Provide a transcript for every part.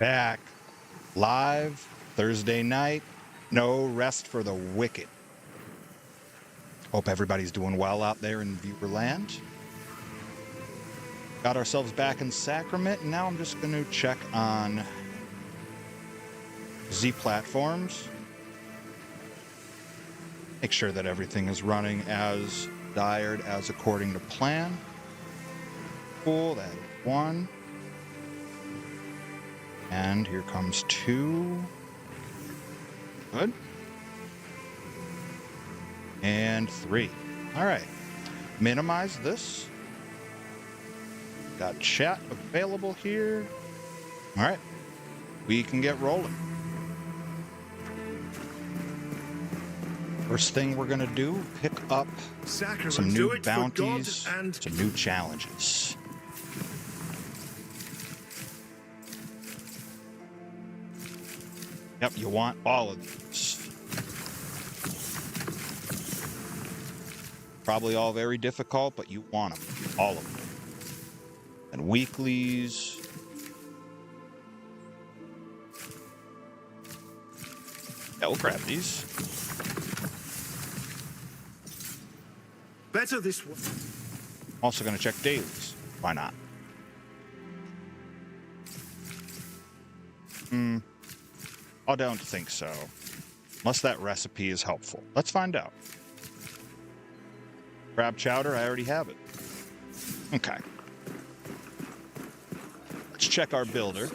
Back. Live. Thursday night. No rest for the wicked. Hope everybody's doing well out there in Viewerland. Got ourselves back in Sacrament, and now I'm just going to check on Z platforms. Make sure that everything is running as desired, as according to plan. Cool, that is 1. And here comes 2. Good. And 3. All right. Minimize this. Got chat available here. All right. We can get rolling. First thing we're going to do, pick up Sacrament, some new bounties, and some new challenges. Yep, you want all of these. Probably all very difficult, but you want them. All of them. And weeklies. Yeah, we'll grab these. better this one. Also going to check dailies. Why not? I don't think so. Unless that recipe is helpful. Let's find out. Crab chowder, I already have it. Okay. Let's check our builder.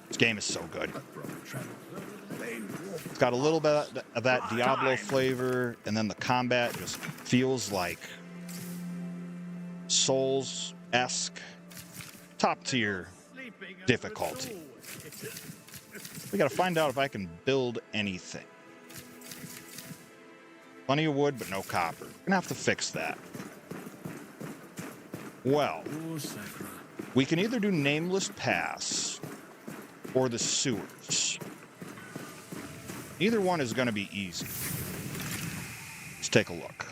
This game is so good. It's got a little bit of that Diablo flavor, and then the combat just feels like Souls-esque, top-tier difficulty. We gotta find out if I can build anything. Plenty of wood, but no copper. Gonna have to fix that. Well, we can either do Nameless Pass or the sewers. Either one is gonna be easy. Let's take a look.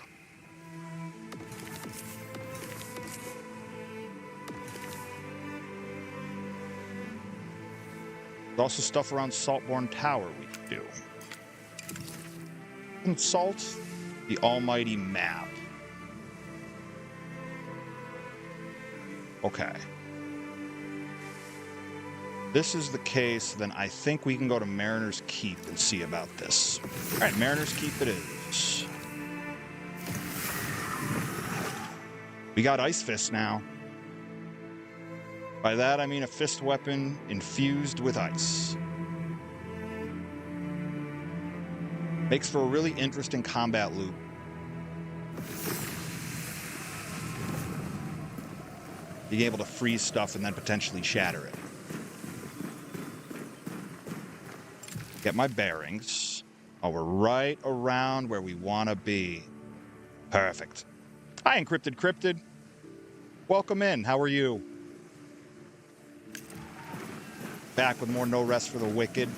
There's also stuff around Saltborn Tower we can do. Consult the almighty map. Okay. This is the case, then I think we can go to Mariner's Keep and see about this. All right, Mariner's Keep it is. We got Ice Fist now. By that, I mean a fist weapon infused with ice. Makes for a really interesting combat loop. Being able to freeze stuff and then potentially shatter it. Get my bearings. Oh, we're right around where we want to be. Perfect. Hi, Encrypted Cryptid. Welcome in. How are you? Back with more No Rest for the Wicked.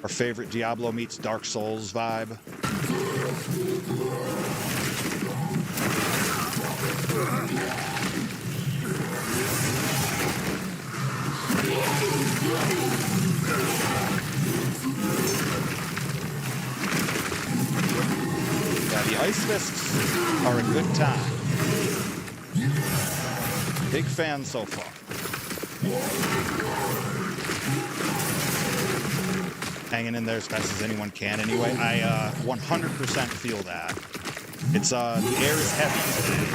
Our favorite Diablo meets Dark Souls vibe. Yeah, the Ice Fists are a good time. Big fan so far. Hanging in there as fast as anyone can anyway. I 100% feel that. It's the air is heavy today.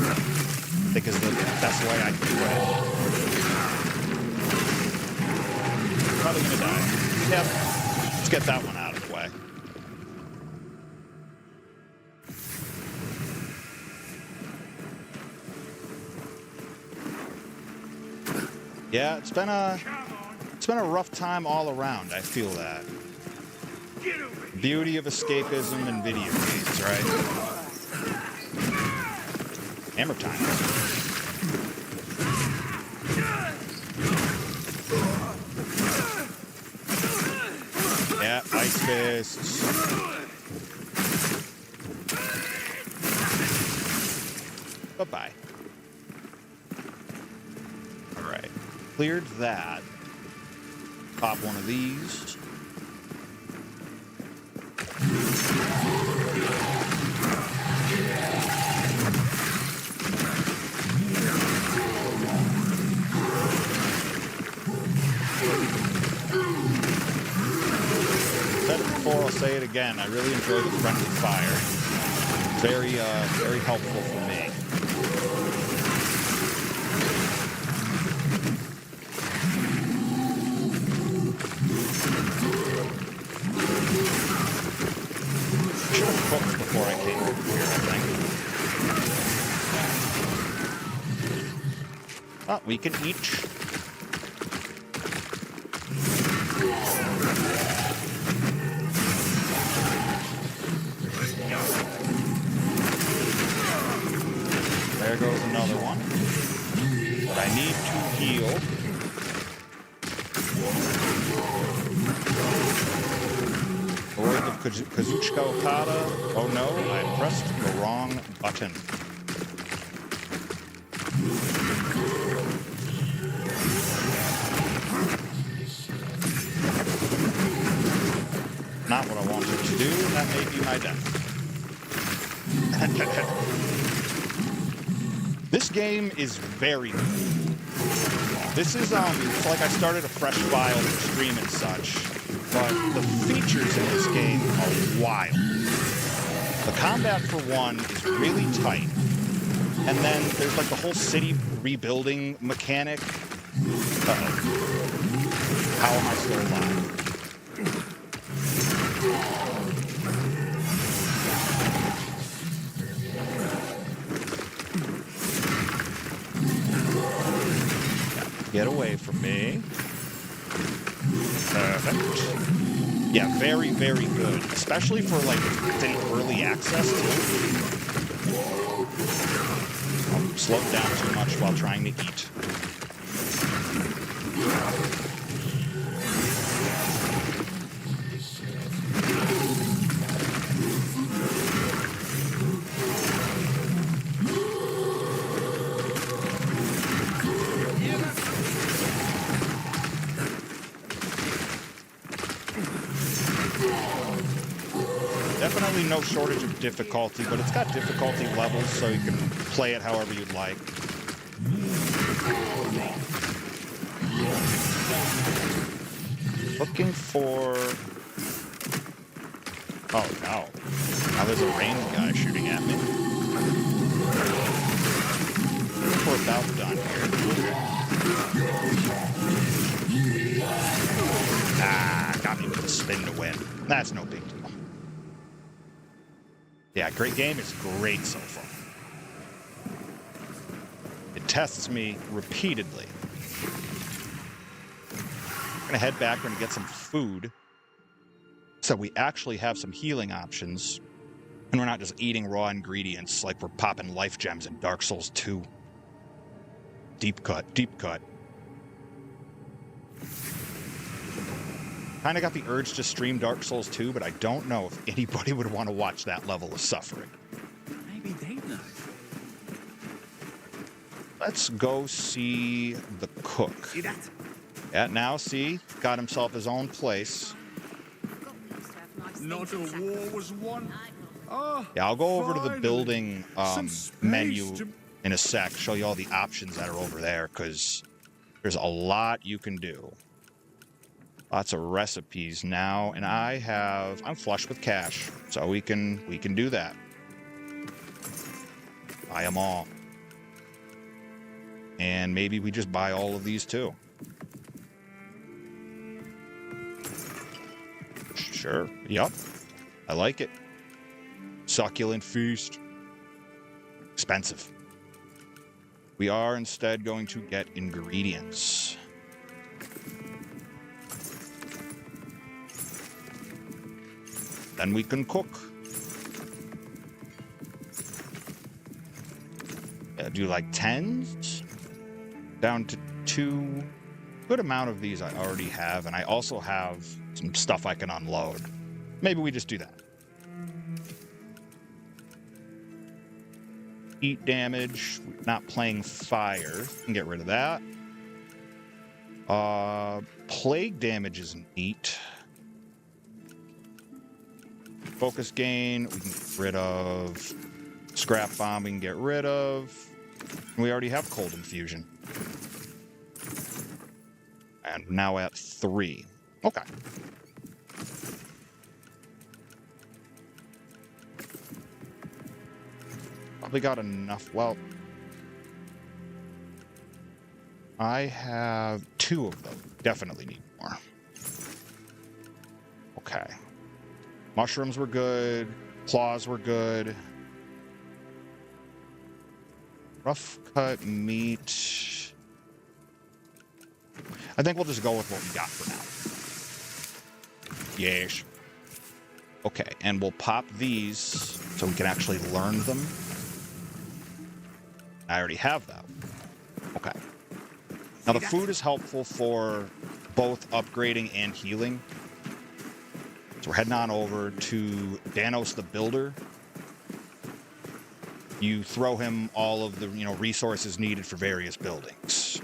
I think is the best way I can put it. Probably gonna die. Yep. Let's get that one out of the way. Yeah, it's been a rough time all around. I feel that. Beauty of escapism in video games, right? Hammer time. Yeah, Ice Fists. Bye-bye. Cleared that. Pop one of these. Said it before, I'll say it again. I really enjoy the friendly fire. Very helpful for me. Should have cooked before I came over here, I think. Oh, we can each. There goes another one. But I need to heal. Avoid the Kazuchika Okada. Oh no, I pressed the wrong button. Not what I wanted to do, and that may be my death. This game is very good. This is, it's like I started a fresh file for stream and such, but the features in this game are wild. The combat, for one, is really tight. And then there's like the whole city rebuilding mechanic. Uh-oh. How am I still alive? Get away from me. Perfect. Yeah, very, very good. Especially for, like, it's in early access, too. I'm slowed down too much while trying to eat. Definitely no shortage of difficulty, but it's got difficulty levels, so you can play it however you'd like. Looking for... Oh, no. Now there's a ranged guy shooting at me. We're about done here. Ah, got me with a spin to win. That's no big deal. Yeah, great game. It's great so far. It tests me repeatedly. I'm going to head back. We're going to get some food so we actually have some healing options. And we're not just eating raw ingredients like we're popping life gems in Dark Souls 2. Deep cut, deep cut. Kind of got the urge to stream Dark Souls 2, but I don't know if anybody would want to watch that level of suffering. Maybe they know. Let's go see the cook. See that? Yeah, now see, got himself his own place. Not a war was won. Oh, Yeah, I'll go over to the finally. building Some space menu to- in a sec, show you all the options that are over there, because there's a lot you can do. Lots of recipes now, and I'm flush with cash, so we can do that. Buy them all. And maybe we just buy all of these too. Sure. Yup. I like it. Succulent feast. Expensive. We are instead going to get ingredients. Then we can cook. Do like 10s. Down to 2. Good amount of these I already have, and I also have some stuff I can unload. Maybe we just do that. Heat damage. Not playing fire. Can get rid of that. Plague damage is neat. Focus gain, we can get rid of. Scrap bomb, we can get rid of. We already have cold infusion. And now at 3. Okay. Probably got enough. Well, I have 2 of them. Definitely need more. Okay. Mushrooms were good. Claws were good. Rough cut meat. I think we'll just go with what we got for now. Yes. Okay, and we'll pop these so we can actually learn them. I already have that. Okay. Now the food is helpful for both upgrading and healing. So we're heading on over to Danos the Builder. You throw him all of the resources needed for various buildings.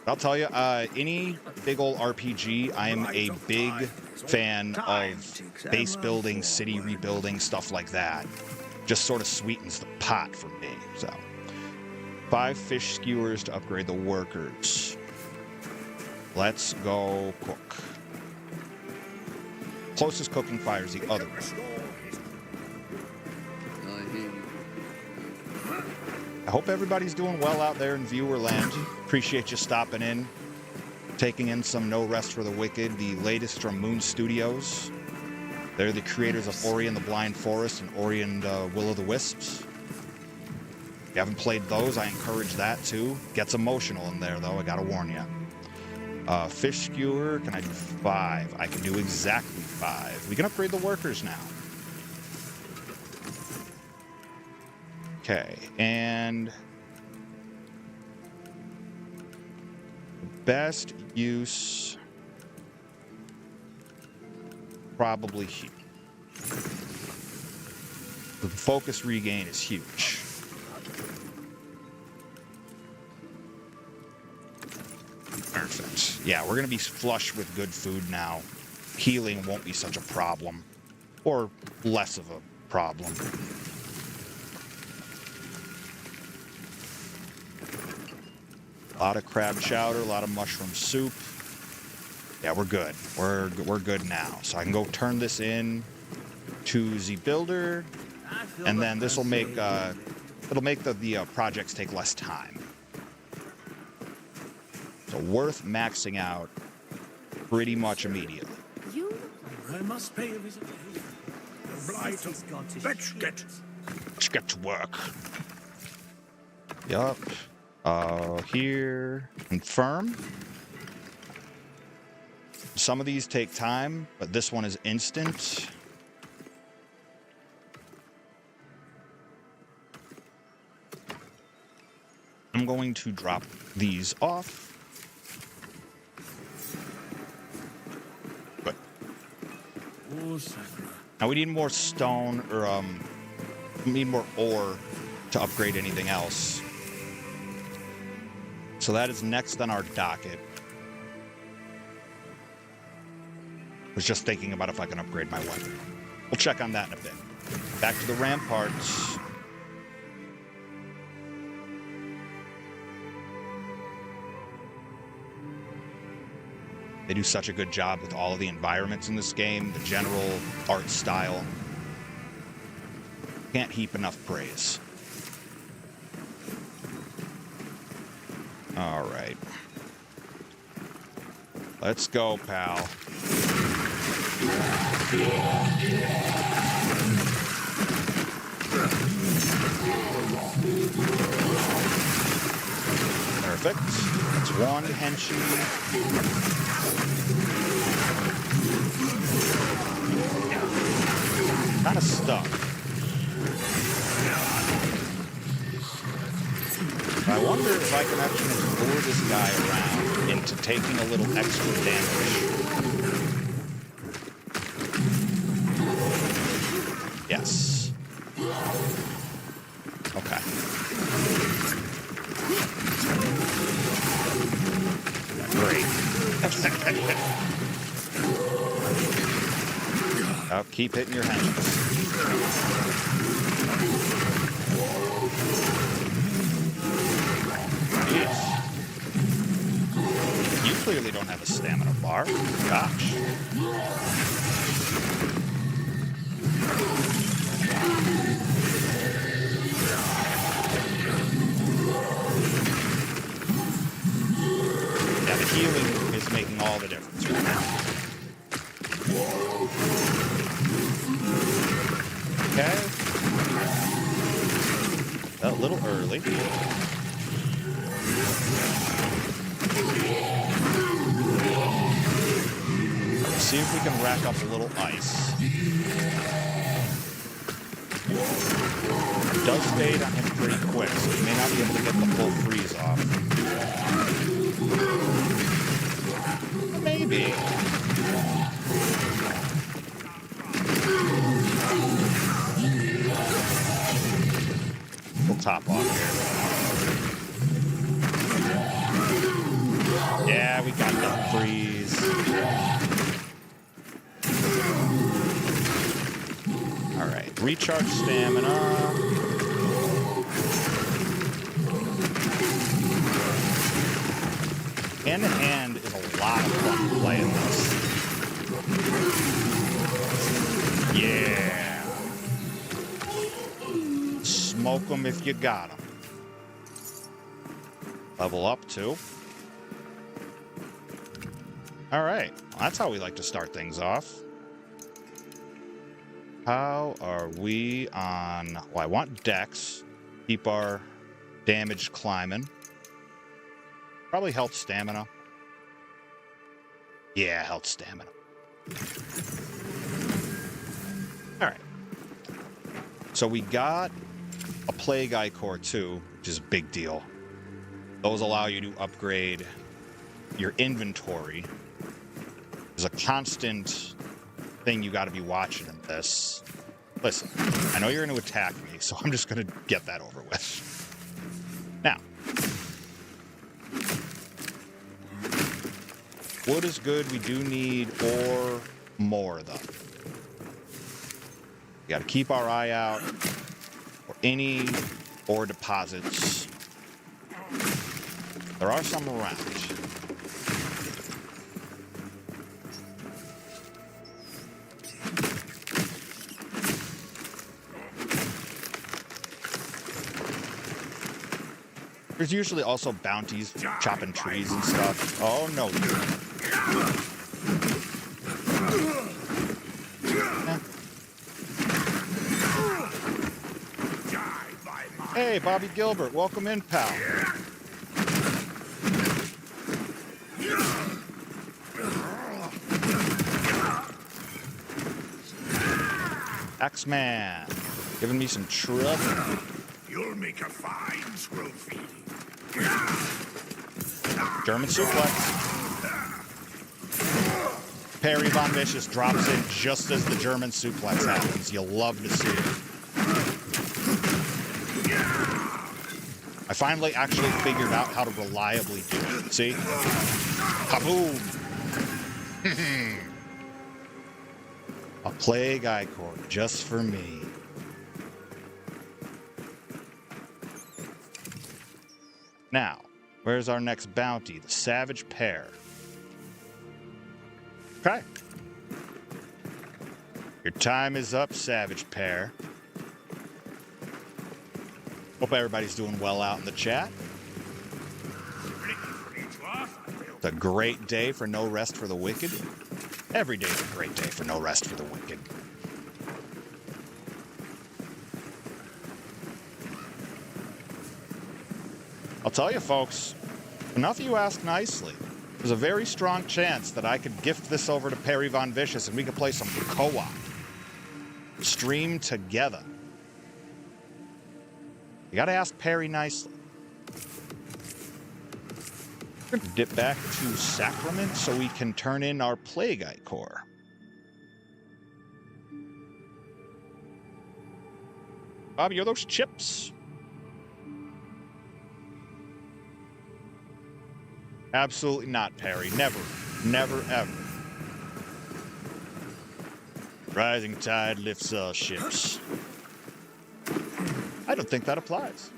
I'll tell you, any big old RPG, I am a big fan of base building, city rebuilding, stuff like that. Just sort of sweetens the pot for me. So, 5 fish skewers to upgrade the workers. Let's go cook. Closest cooking fire is the other one. I hope everybody's doing well out there in viewer land. Appreciate you stopping in, taking in some No Rest for the Wicked, the latest from Moon Studios. They're the creators of Ori and the Blind Forest and Ori and Will of the Wisps. If you haven't played those, I encourage that too. Gets emotional in there though, I gotta warn you. Fish skewer, can I do 5? I can do exactly 5. We can upgrade the workers now. Okay, and best use probably here. The focus regain is huge. Perfect. Yeah, we're going to be flush with good food now. Healing won't be such a problem. Or less of a problem. A lot of crab chowder, a lot of mushroom soup. Yeah, we're good. We're good now. So I can go turn this in to the builder, and then this will make it'll make the projects take less time. So worth maxing out pretty much immediately. I must pay a visit. Let's get to work. Yup. Here, confirm. Some of these take time, but this one is instant. I'm going to drop these off. Good. Oh, Sacra. Now we need more stone, or we need more ore to upgrade anything else. So that is next on our docket. I was just thinking about if I can upgrade my weapon. We'll check on that in a bit. Back to the ramparts. They do such a good job with all of the environments in this game, the general art style. Can't heap enough praise. All right. Let's go, pal. Perfect. That's one henchman. Kind of stuck. I wonder if I can actually lure this guy around into taking a little extra damage. Yes. Okay. Oh, keep hitting your henches. Jeez. You clearly don't have a stamina bar. Gosh. Yeah, the healing is making all the difference right now. Okay. A little early. See if we can rack up a little ice. It does fade on him pretty quick, so we may not be able to get the full freeze off. Maybe. We'll top off here. Yeah, we got that freeze. All right, recharge stamina. Hand to hand is a lot of fun playing this. Yeah. Smoke them if you got them. Level up too. All right, well, that's how we like to start things off. How are we on... Well, I want dex. Keep our damage climbing. Probably health stamina. Yeah, health stamina. All right. So we got a Plague Eye Core too, which is a big deal. Those allow you to upgrade your inventory. There's a constant thing you got to be watching in this. Listen, I know you're going to attack me, so I'm just going to get that over with. Now, wood is good. We do need ore more, though. We got to keep our eye out for any ore deposits. There are some around. There's usually also bounties, chopping trees and stuff. Oh, no. Hey, Bobby Gilbert. Welcome in, pal. Axeman. Giving me some trouble. You'll make a fine trophy. German suplex. Parry Von Vicious drops in just as the German suplex happens. You'll love to see it. I finally actually figured out how to reliably do it. See? Kaboom! A Plague Eye Core just for me. Now, where's our next bounty? The Savage Pear. Okay. Your time is up, Savage Pear. Hope everybody's doing well out in the chat. It's a great day for no rest for the wicked. Every day is a great day for no rest for the wicked. I'll tell you, folks, enough of you ask nicely. There's a very strong chance that I could gift this over to Parry Von Vicious and we could play some co-op. Stream together. You gotta ask Parry nicely. We're gonna dip back to Sacrament so we can turn in our Plague Eye Core. Bobby, are those chips? Absolutely not, Parry. Never. Never, ever. Rising tide lifts all ships. I don't think that applies.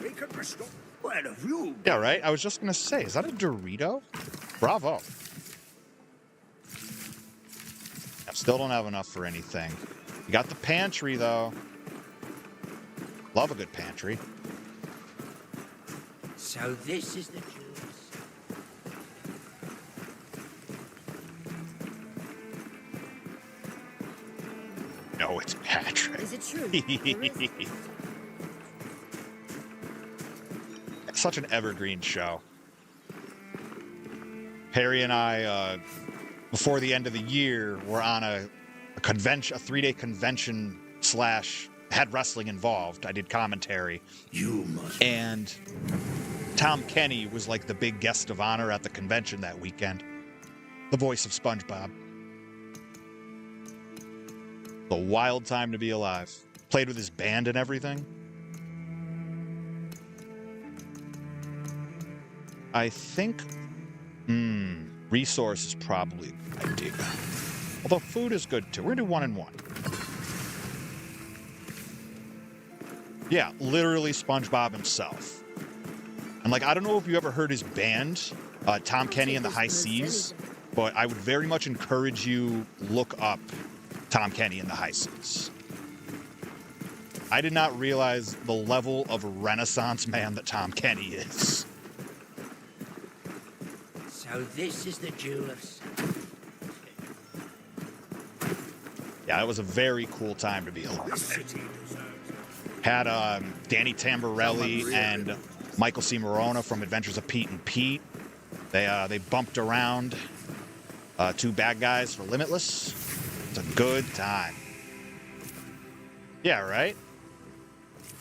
We can restore. Where have you? Yeah, right? I was just going to say, is that a Dorito? Bravo. I still don't have enough for anything. You got the pantry, though. Love a good pantry. So this is the Jews. No, it's Patrick. Is it true? There is- It's such an evergreen show. Perry and I, before the end of the year, were on a convention, a 3-day convention / had wrestling involved. I did commentary. You must. And Tom Kenny was like the big guest of honor at the convention that weekend. The voice of SpongeBob. The wild time to be alive. Played with his band and everything. I think resource is probably a good idea. Although food is good too. We're gonna do 1 and 1. Yeah, literally SpongeBob himself. And like, I don't know if you ever heard his band, Tom Kenny and the High Seas, but I would very much encourage you look up Tom Kenny and the High Seas. I did not realize the level of renaissance man that Tom Kenny is. So this is the jewelers. Yeah, it was a very cool time to be This alive. city deserves Had Danny Tamborelli and Michael C. Morona from Adventures of Pete and Pete. They bumped around 2 bad guys for Limitless. It's a good time. Yeah, right?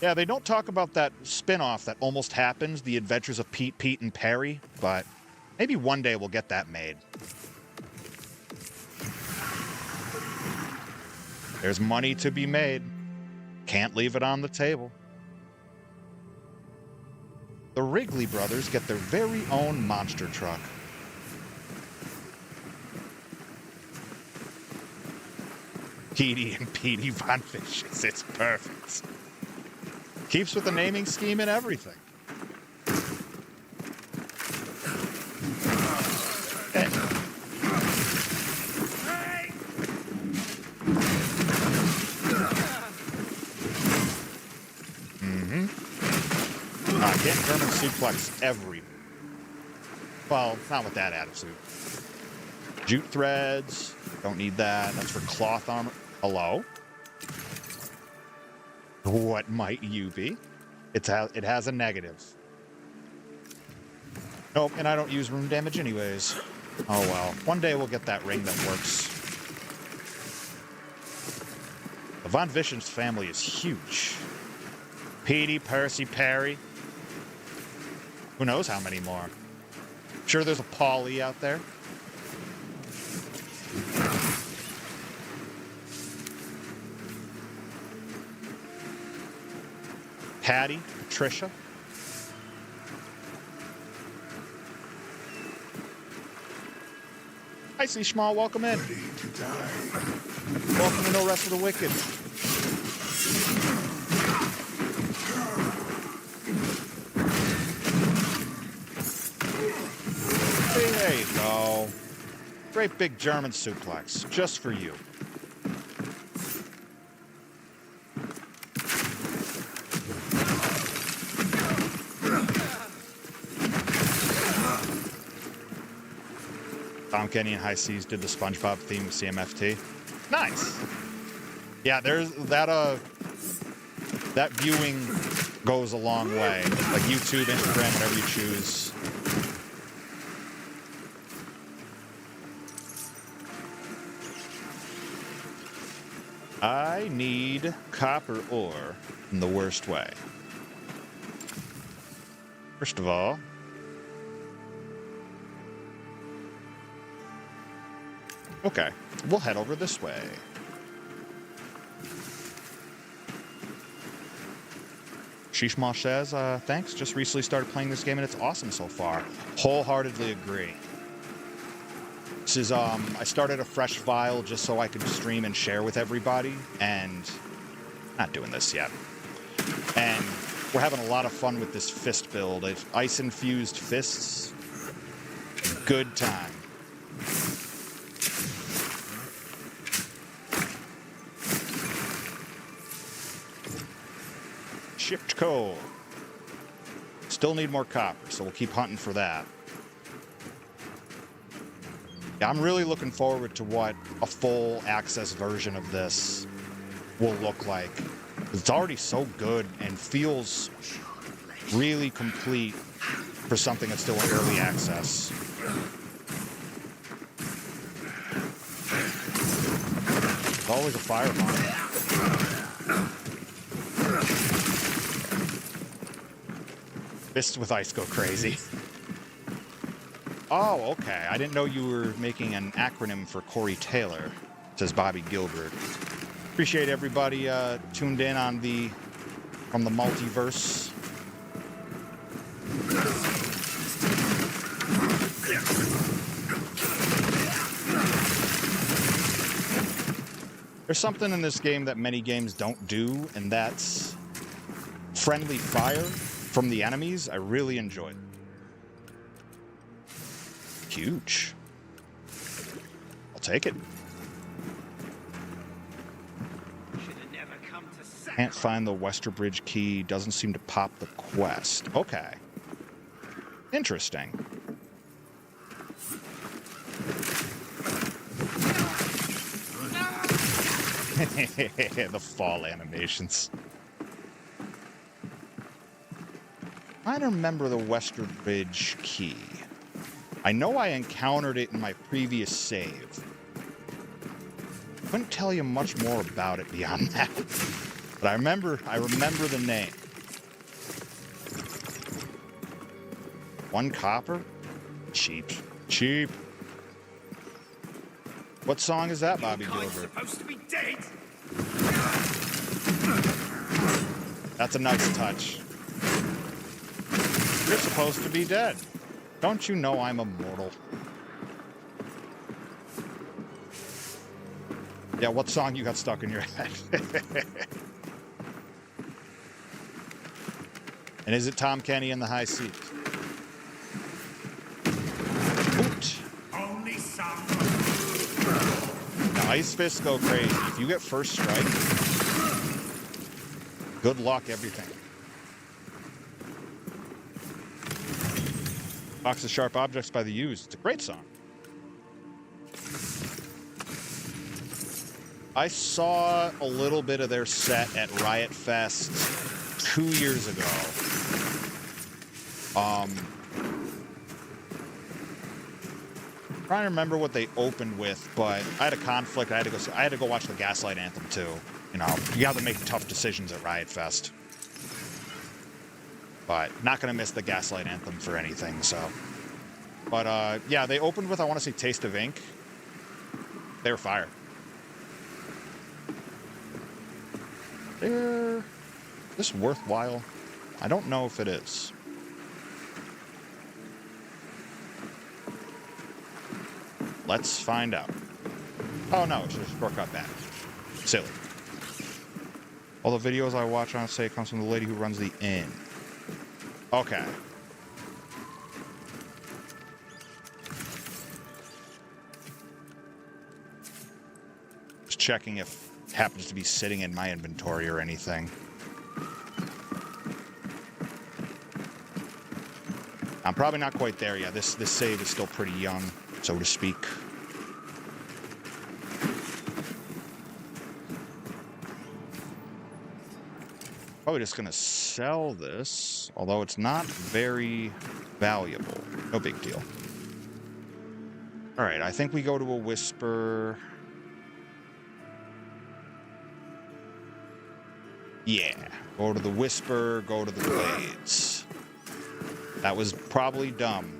Yeah, they don't talk about that spin-off that almost happened, The Adventures of Pete, Pete, and Perry, but maybe one day we'll get that made. There's money to be made. Can't leave it on the table. The Wrigley brothers get their very own monster truck. Petey and Petey Von Fishes. It's perfect. Keeps with the naming scheme and everything. Get German suplex every. Well, not with that attitude. Jute threads. Don't need that. That's for cloth armor. Hello? What might you be? It has a negative. Nope, and I don't use rune damage anyways. Oh well. One day we'll get that ring that works. The Von Vischens family is huge. Petey, Percy, Perry. Who knows how many more? Sure there's a Paulie out there. Patty, Patricia. Hi, C. Schmal, welcome in. ready to die. Welcome to No Rest of the Wicked. There you go. Great big German suplex, just for you. Tom Kenny and High Seas did the SpongeBob theme with CMFT. Nice. Yeah, there's that that viewing goes a long way. Like YouTube, Instagram, whatever you choose. I need copper ore in the worst way. First of all, okay, we'll head over this way. Shishma says, thanks, just recently started playing this game and it's awesome so far. Wholeheartedly agree. This is, I started a fresh file just so I could stream and share with everybody, and not doing this yet. And we're having a lot of fun with this fist build. Ice-infused fists. Good time. Shipped coal. Still need more copper, so we'll keep hunting for that. Yeah, I'm really looking forward to what a full access version of this will look like. It's already so good and feels really complete for something that's still in early access. There's always a firebomb. Fists with ice go crazy. Oh, okay. I didn't know you were making an acronym for Corey Taylor, says Bobby Gilbert. Appreciate everybody tuned in on from the multiverse. There's something in this game that many games don't do, and that's friendly fire from the enemies. I really enjoy it. Huge. I'll take it. Can't find the Westerbridge key. Doesn't seem to pop the quest. Okay. Interesting. The fall animations. I don't remember the Westerbridge key. I know I encountered it in my previous save. Couldn't tell you much more about it beyond that. But I remember the name. 1 copper? Cheap. Cheap. What song is that, Bobby Gilbert? Supposed to be dead. That's a nice touch. You're supposed to be dead. Don't you know I'm immortal? Yeah, what song you got stuck in your head? And is it Tom Kenny in the high seat? Oot. Only some. Now, ice fists go crazy. If you get first strike, good luck everything. Box of Sharp Objects by the Used. It's a great song. I saw a little bit of their set at Riot Fest 2 years ago. Trying to remember what they opened with, but I had a conflict. I had to go watch the Gaslight Anthem too. You know, you have to make tough decisions at Riot Fest. But not going to miss the Gaslight Anthem for anything, so. But, yeah, they opened with, I want to say, Taste of Ink. They were fire. Is this worthwhile? I don't know if it is. Let's find out. Oh, no, it's just a shortcut back. Silly. All the videos I watch on say it comes from the lady who runs the inn. Okay. Just checking if it happens to be sitting in my inventory or anything. I'm probably not quite there yet. This save is still pretty young, so to speak. Probably just gonna sell this, although it's not very valuable. No big deal. All right, I think we go to a Whisper. Yeah, go to the Whisper, go to the Blades. That was probably dumb.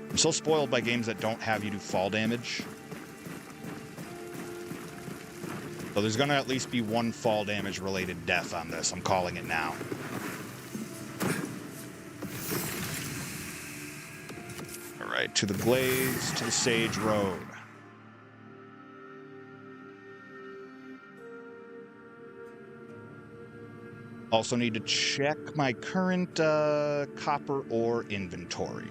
I'm so spoiled by games that don't have you do fall damage. So there's going to at least be one fall damage related death on this. I'm calling it now. right, to the Glades, to the Sage Road. Also need to check my current copper ore inventory.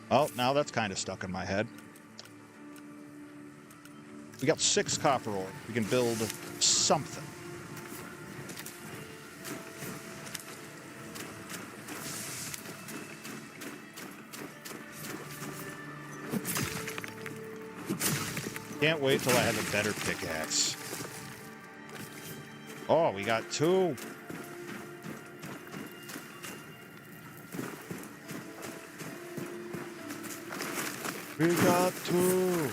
Oh, now that's kind of stuck in my head. We got 6 copper ore. We can build something. Can't wait till I have a better pickaxe. Oh, we got 2. We got 2.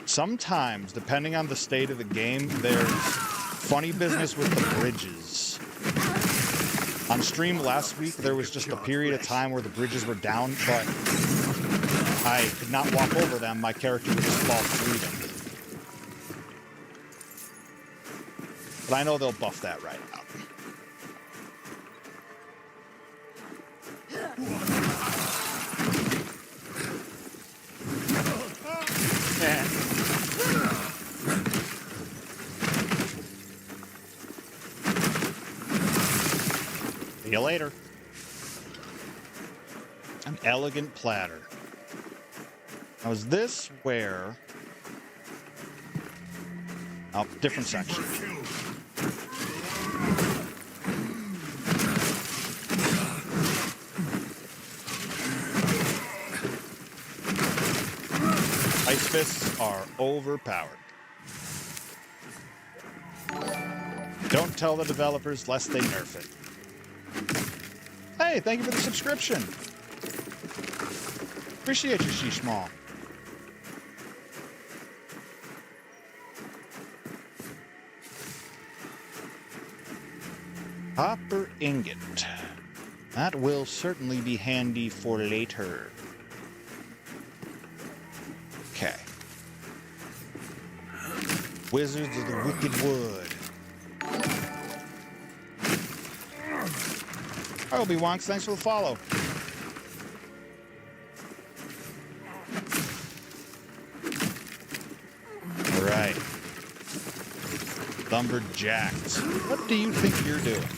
Sometimes, depending on the state of the game, there's funny business with the bridges. On stream last week, there was just a period of time where the bridges were down, but I could not walk over them. My character would just fall through them. But I know they'll buff that right now. See you later. An elegant platter. Now, is this where... Oh, different section. Ice fists are overpowered. Don't tell the developers lest they nerf it. Hey, thank you for the subscription. Appreciate you, Sheeshmaw. Copper ingot. That will certainly be handy for later. Okay. Wizards of the Wicked Wood. Hi, Obi-Wonks. Thanks for the follow. All right. Lumberjacks. What do you think you're doing?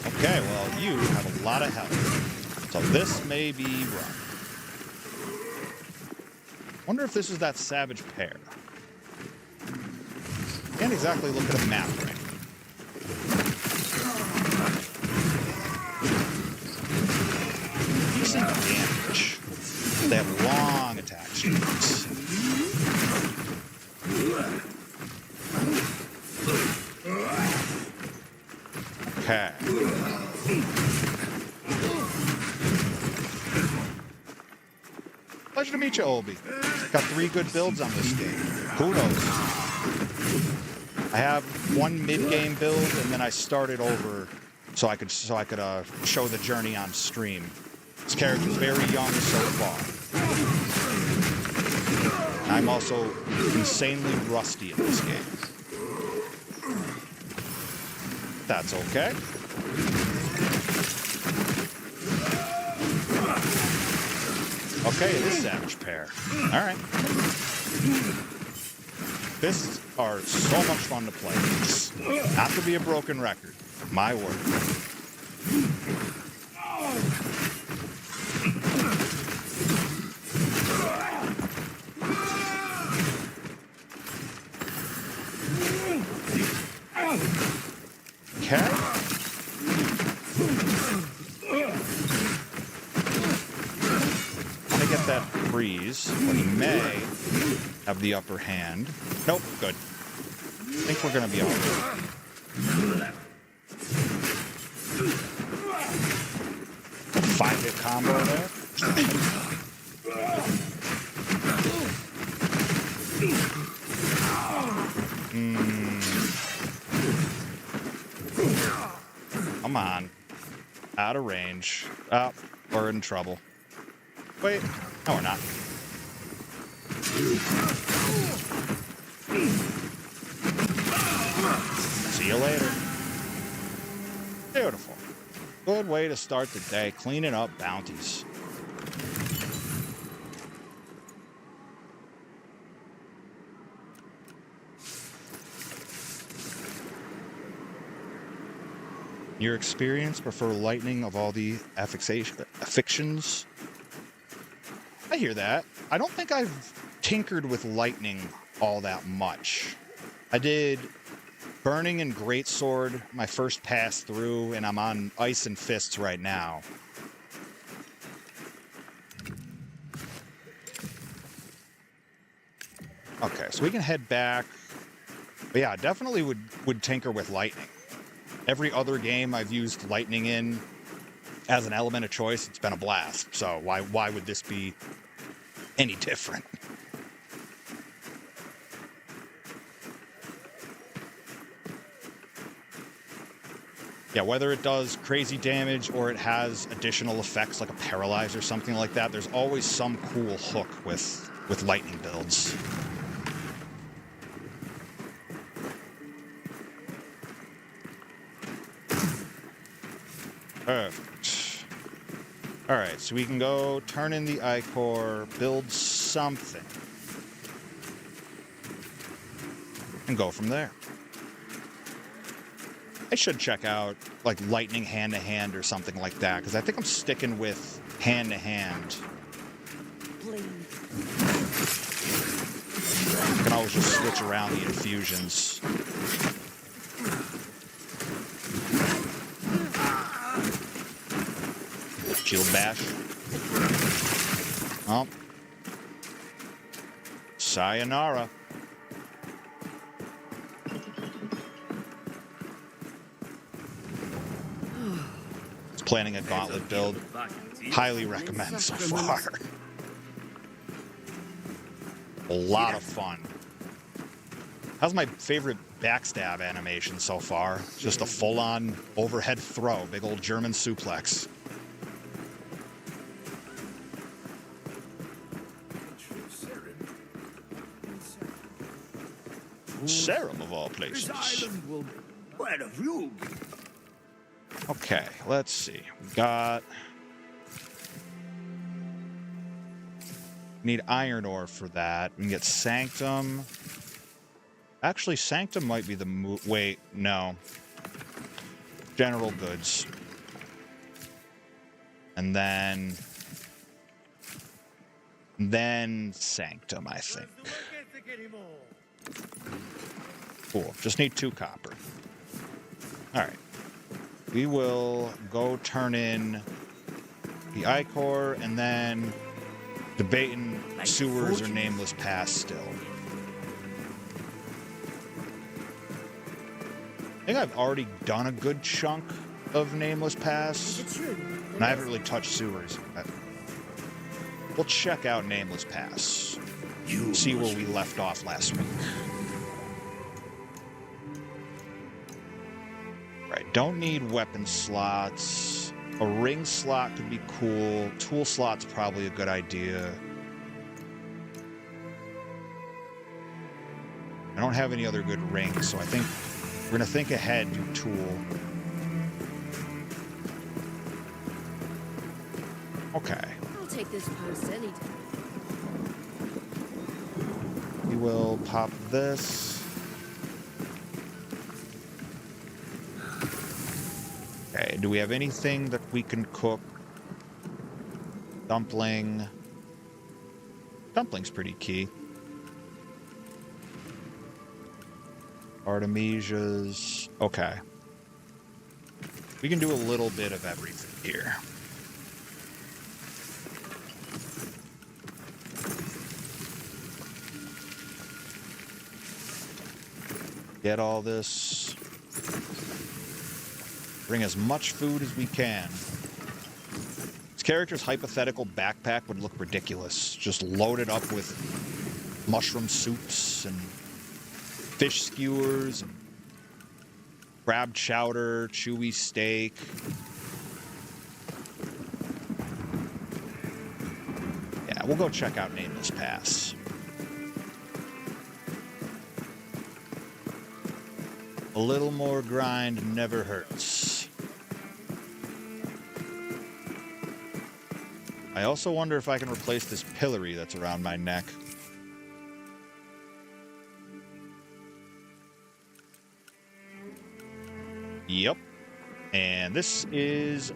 Okay, well, you have a lot of health. So this may be rough. Wonder if this is that savage pair. Can't exactly look at a map right now. Decent damage. They have long attack streaks. Okay. Pleasure to meet you, Obi. Got 3 good builds on this game. Kudos. I have 1 mid-game build, and then I started over so I could show the journey on stream. This character's very young so far. I'm also insanely rusty in this game. That's okay. Okay, it is Savage Pair. Alright. Fists are so much fun to play. Not to be a broken record. My word. Okay. Gonna get that freeze, but he may have the upper hand. Nope, good. I think we're gonna be all right. 5-hit combo there. Come on. Out of range. Oh, we're in trouble. Wait. No, we're not. See you later. Beautiful. Good way to start the day, cleaning up bounties. Your experience, prefer lightning of all the affixtions? I hear that. I don't think I've tinkered with lightning all that much. I did Burning and Greatsword my first pass through, and I'm on Ice and Fists right now. Okay, so we can head back. But yeah, definitely would tinker with lightning. Every other game I've used lightning in as an element of choice, it's been a blast. So why would this be any different? Yeah, whether it does crazy damage or it has additional effects like a paralyze or something like that, there's always some cool hook with lightning builds. Perfect. Alright, so we can go turn in the Ichor, build something, and go from there. I should check out, like, lightning hand-to-hand or something like that, because I think I'm sticking with hand-to-hand. I can always just switch around the infusions. Shield bash. Oh. Sayonara. Planning a gauntlet build. Highly recommend so far. A lot of fun. How's my favorite backstab animation so far? Just a full-on overhead throw. Big old German suplex. Serum of all places. Where have you been? Okay, let's see. We got... Need iron ore for that. We can get Sanctum. Actually, Sanctum might be the wait, no. General goods. And then Sanctum, I think. Cool. Just need 2 copper. All right. We will go turn in the Ichor and then debating sewers or nameless pass still. I think I've already done a good chunk of nameless pass, and I haven't really touched sewers. We'll check out nameless pass. See where we left off last week. Right, don't need weapon slots. A ring slot could be cool. Tool slot's probably a good idea. I don't have any other good rings, so I think we're gonna think ahead, do tool. Okay. I'll take this post any day. We will pop this. Okay, do we have anything that we can cook? Dumpling. Dumpling's pretty key. Artemisia's. Okay. We can do a little bit of everything here. Get all this. Bring as much food as we can. This character's hypothetical backpack would look ridiculous. Just loaded up with mushroom soups and fish skewers and crab chowder, chewy steak. Yeah, we'll go check out Nameless Pass. A little more grind never hurts. I also wonder if I can replace this pillory that's around my neck. Yep. And this is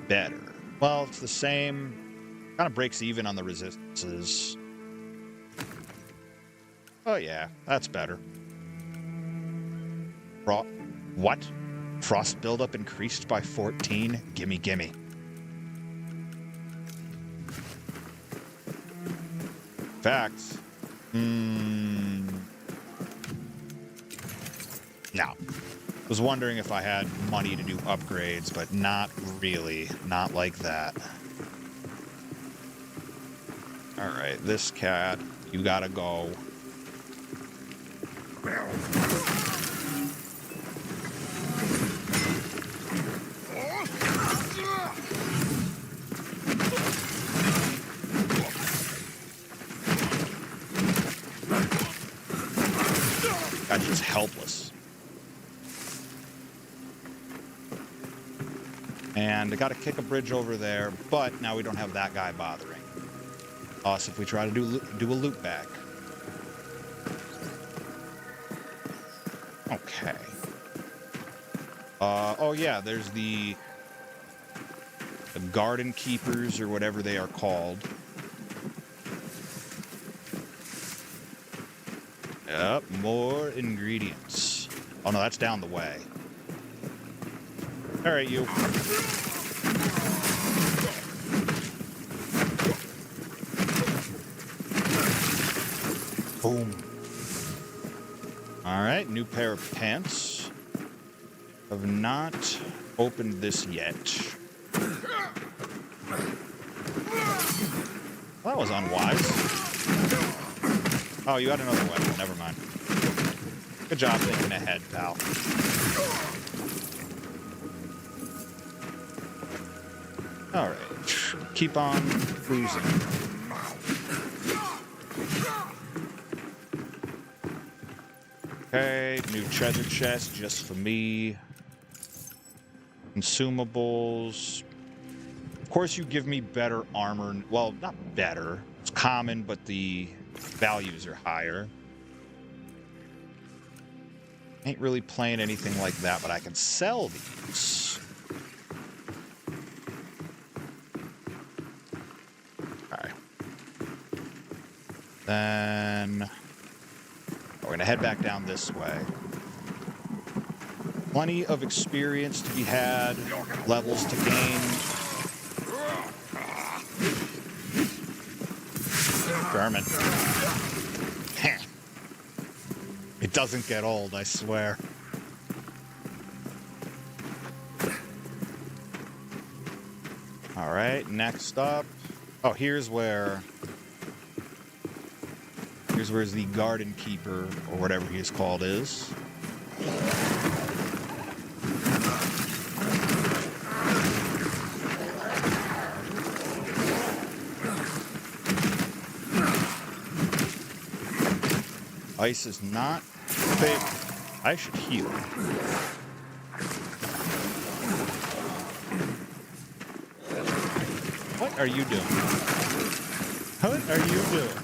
better. Well, it's the same. Kind of breaks even on the resistances. Oh yeah, that's better. What? Frost buildup increased by 14? Gimme, gimme. In fact, no. Was wondering if I had money to do upgrades, but not really. Not like that. Alright, this cat, you gotta go. God, he's helpless. And I gotta kick a bridge over there, but now we don't have that guy bothering us if we try to do a loop back. Okay. Oh yeah, there's the garden keepers or whatever they are called. Yep, more ingredients. Oh no, that's down the way. All right, you. Boom. All right, new pair of pants. Have not opened this yet. Well, that was unwise. Oh, you had another weapon. Never mind. Good job thinking ahead, pal. All right. Keep on cruising. Okay, new treasure chest just for me. Consumables. Of course, you give me better armor. Well, not better. It's common, but the values are higher. Ain't really playing anything like that, but I can sell these. Alright. Then we're going to head back down this way. Plenty of experience to be had, levels to gain. Vermin. It doesn't get old, I swear. All right, next up. Oh, here's where the garden keeper, or whatever he is called, is. Ice is not favorite. I should heal. What are you doing? What are you doing?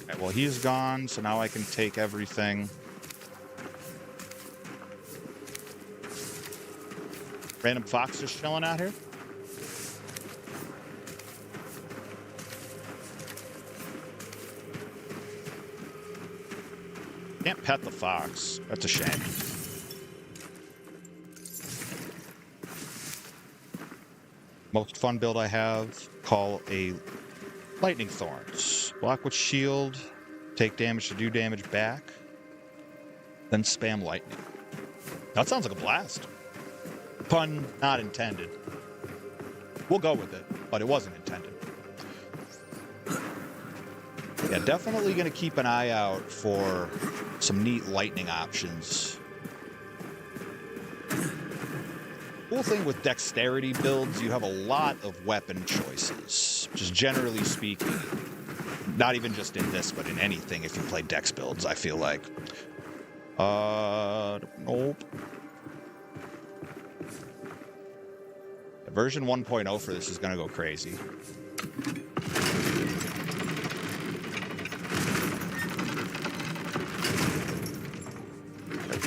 Okay, well, he's gone, so now I can take everything. Random fox just chilling out here? Can't pet the fox. That's a shame. Most fun build I have, call a lightning thorns. Block with shield, take damage to do damage back, then spam lightning. That sounds like a blast. Pun not intended. We'll go with it, but it wasn't intended. Yeah, definitely going to keep an eye out for some neat lightning options. Cool thing with dexterity builds, you have a lot of weapon choices, just generally speaking. Not even just in this, but in anything if you play dex builds, I feel like. Nope. Version 1.0 for this is going to go crazy.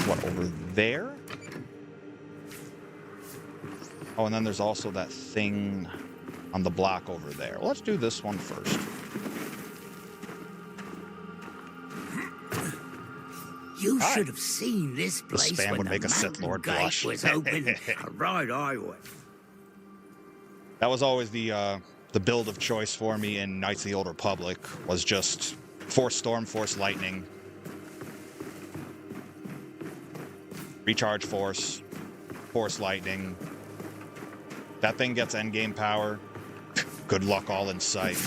What, over there? Oh, and then there's also that thing on the block over there. Well, let's do this one first. You should have seen this place spam when would the make a Sith mountain Lord gate blush. was open. Right, I would. That was always the build of choice for me in Knights of the Old Republic, was just Force Storm, Force Lightning, Recharge Force, Force Lightning. That thing gets endgame power. Good luck all in sight.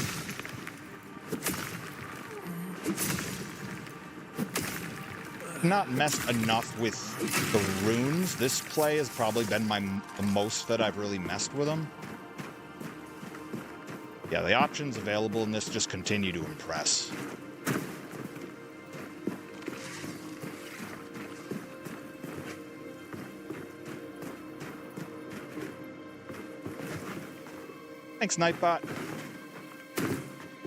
Not messed enough with the runes. This play has probably been the most that I've really messed with them. Yeah, the options available in this just continue to impress. Thanks, Nightbot.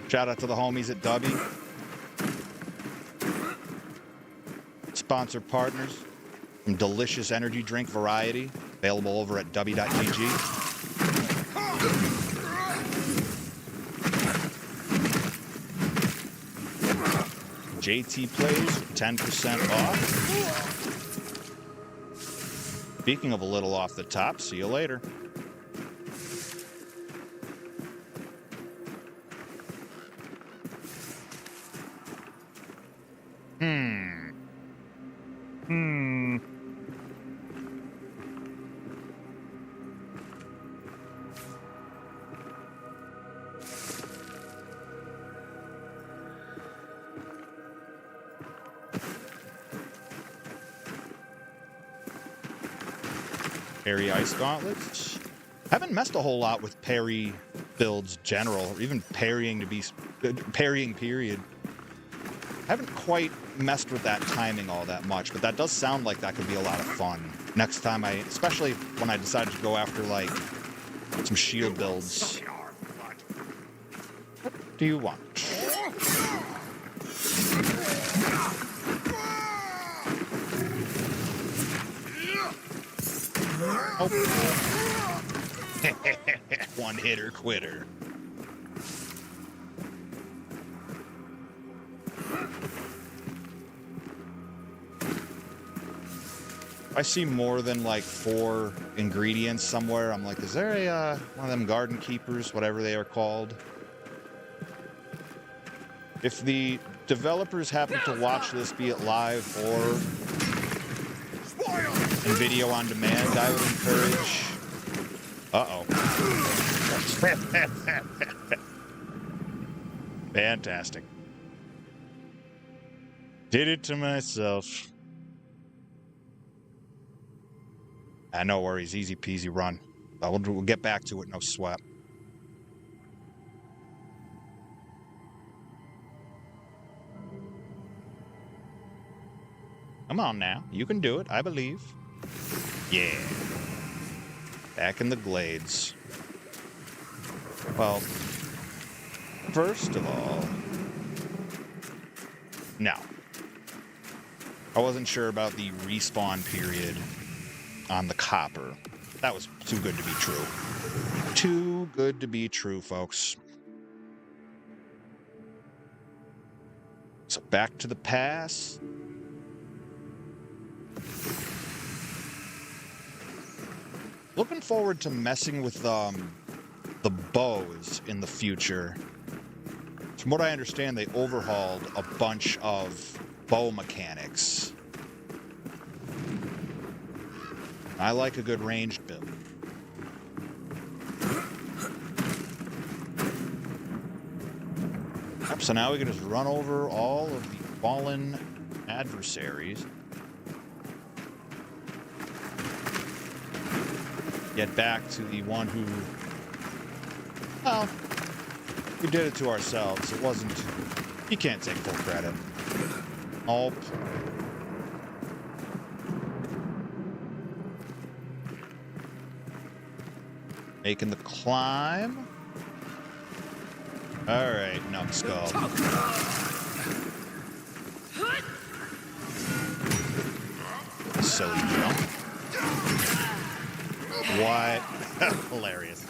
Shout out to the homies at Dubby. Sponsor partners. Some delicious energy drink variety. Available over at dubby.gg. JT Plays, 10% off. Speaking of a little off the top, see you later. Parry Ice Gauntlets. Haven't messed a whole lot with parry builds general, or even parrying period. Haven't quite messed with that timing all that much, but that does sound like that could be a lot of fun. Next time especially when I decide to go after like some shield builds. What do you want? Oh. One hitter quitter. I see more than like 4 ingredients somewhere. I'm like, is there a one of them garden keepers, whatever they are called? If the developers happen to watch this, be it live or in video on demand, I would encourage. Uh-oh. Fantastic. Did it to myself. No worries, easy peasy run. We'll get back to it, no sweat. Come on now, you can do it, I believe. Yeah. Back in the glades. Well, first of all, no. I wasn't sure about the respawn period on the copper. That was too good to be true. Too good to be true, folks. So back to the pass. Looking forward to messing with the bows in the future. From what I understand, they overhauled a bunch of bow mechanics. I like a good ranged build. Yep, so now we can just run over all of the fallen adversaries. Get back to the one who, well, We did it to ourselves. It wasn't... You can't take full credit. Oh. Making the climb. All right, numbskull. Silly jump. What? Hilarious.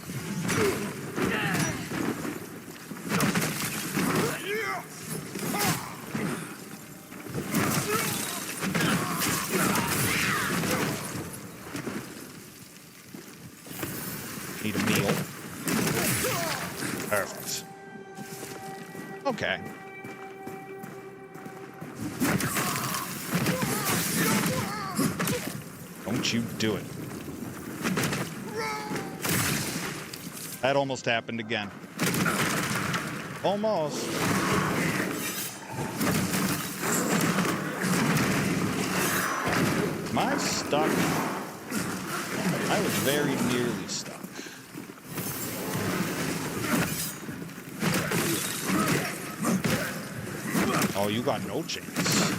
Need a meal. Perfect. Okay. Don't you do it. That almost happened again. Almost. Am I stuck? I was very nearly stuck. Oh, you got no chance.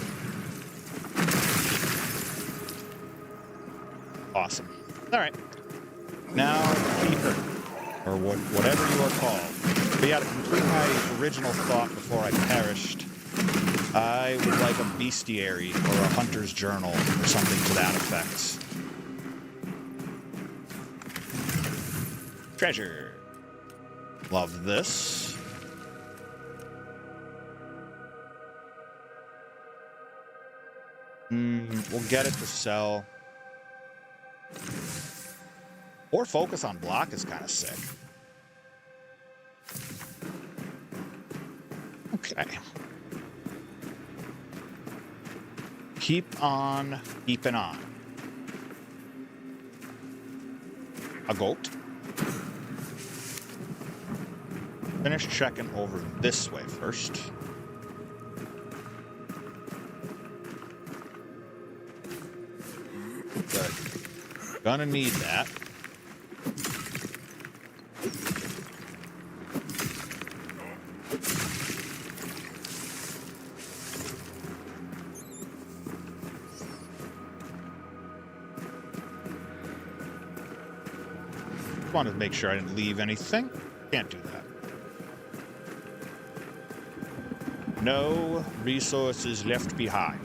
Awesome. All right. Now, Keeper, or whatever you are called. But yeah, to complete my original thought before I perished, I would like a bestiary or a hunter's journal or something to that effect. Treasure. Love this. We'll get it to sell. Or focus on block is kind of sick. Okay. Keep on keeping on. A goat. Finish checking over this way first. Good. Gonna need that. Wanted to make sure I didn't leave anything. Can't do that. No resources left behind.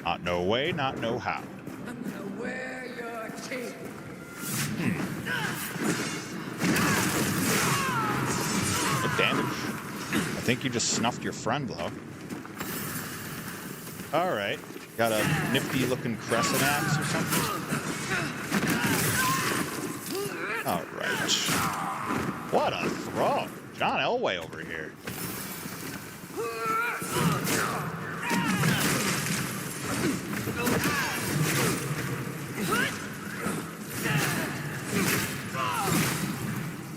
Not no way, not no how. I'm gonna wear your teeth. Good damage. I think you just snuffed your friend, though. All right. Got a nifty-looking crescent axe or something? All right. What a throw. John Elway over here.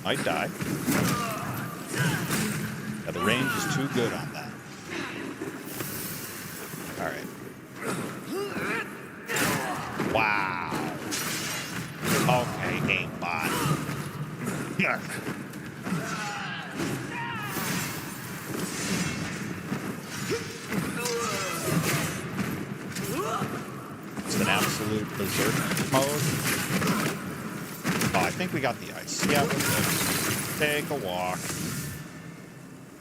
Might die. Yeah, the range is too good on that. All right. Wow. Okay, aimbot. Yeah. It's an absolute berserk mode. Oh, I think we got the ice. Yeah, we're good. Take a walk.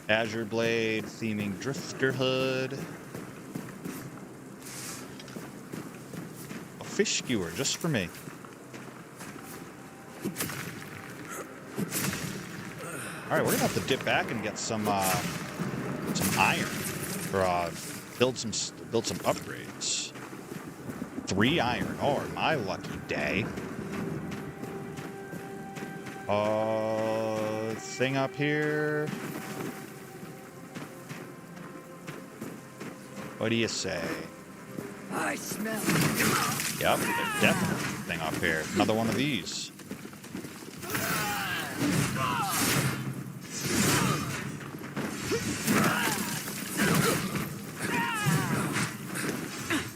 Azure Blade, theming Drifter Hood. A fish skewer just for me. All right, we're gonna have to dip back and get some iron, or build some upgrades. 3 iron ore, my lucky day. Thing up here. What do you say? I smell. Yep, there's definitely a thing up here. Another one of these.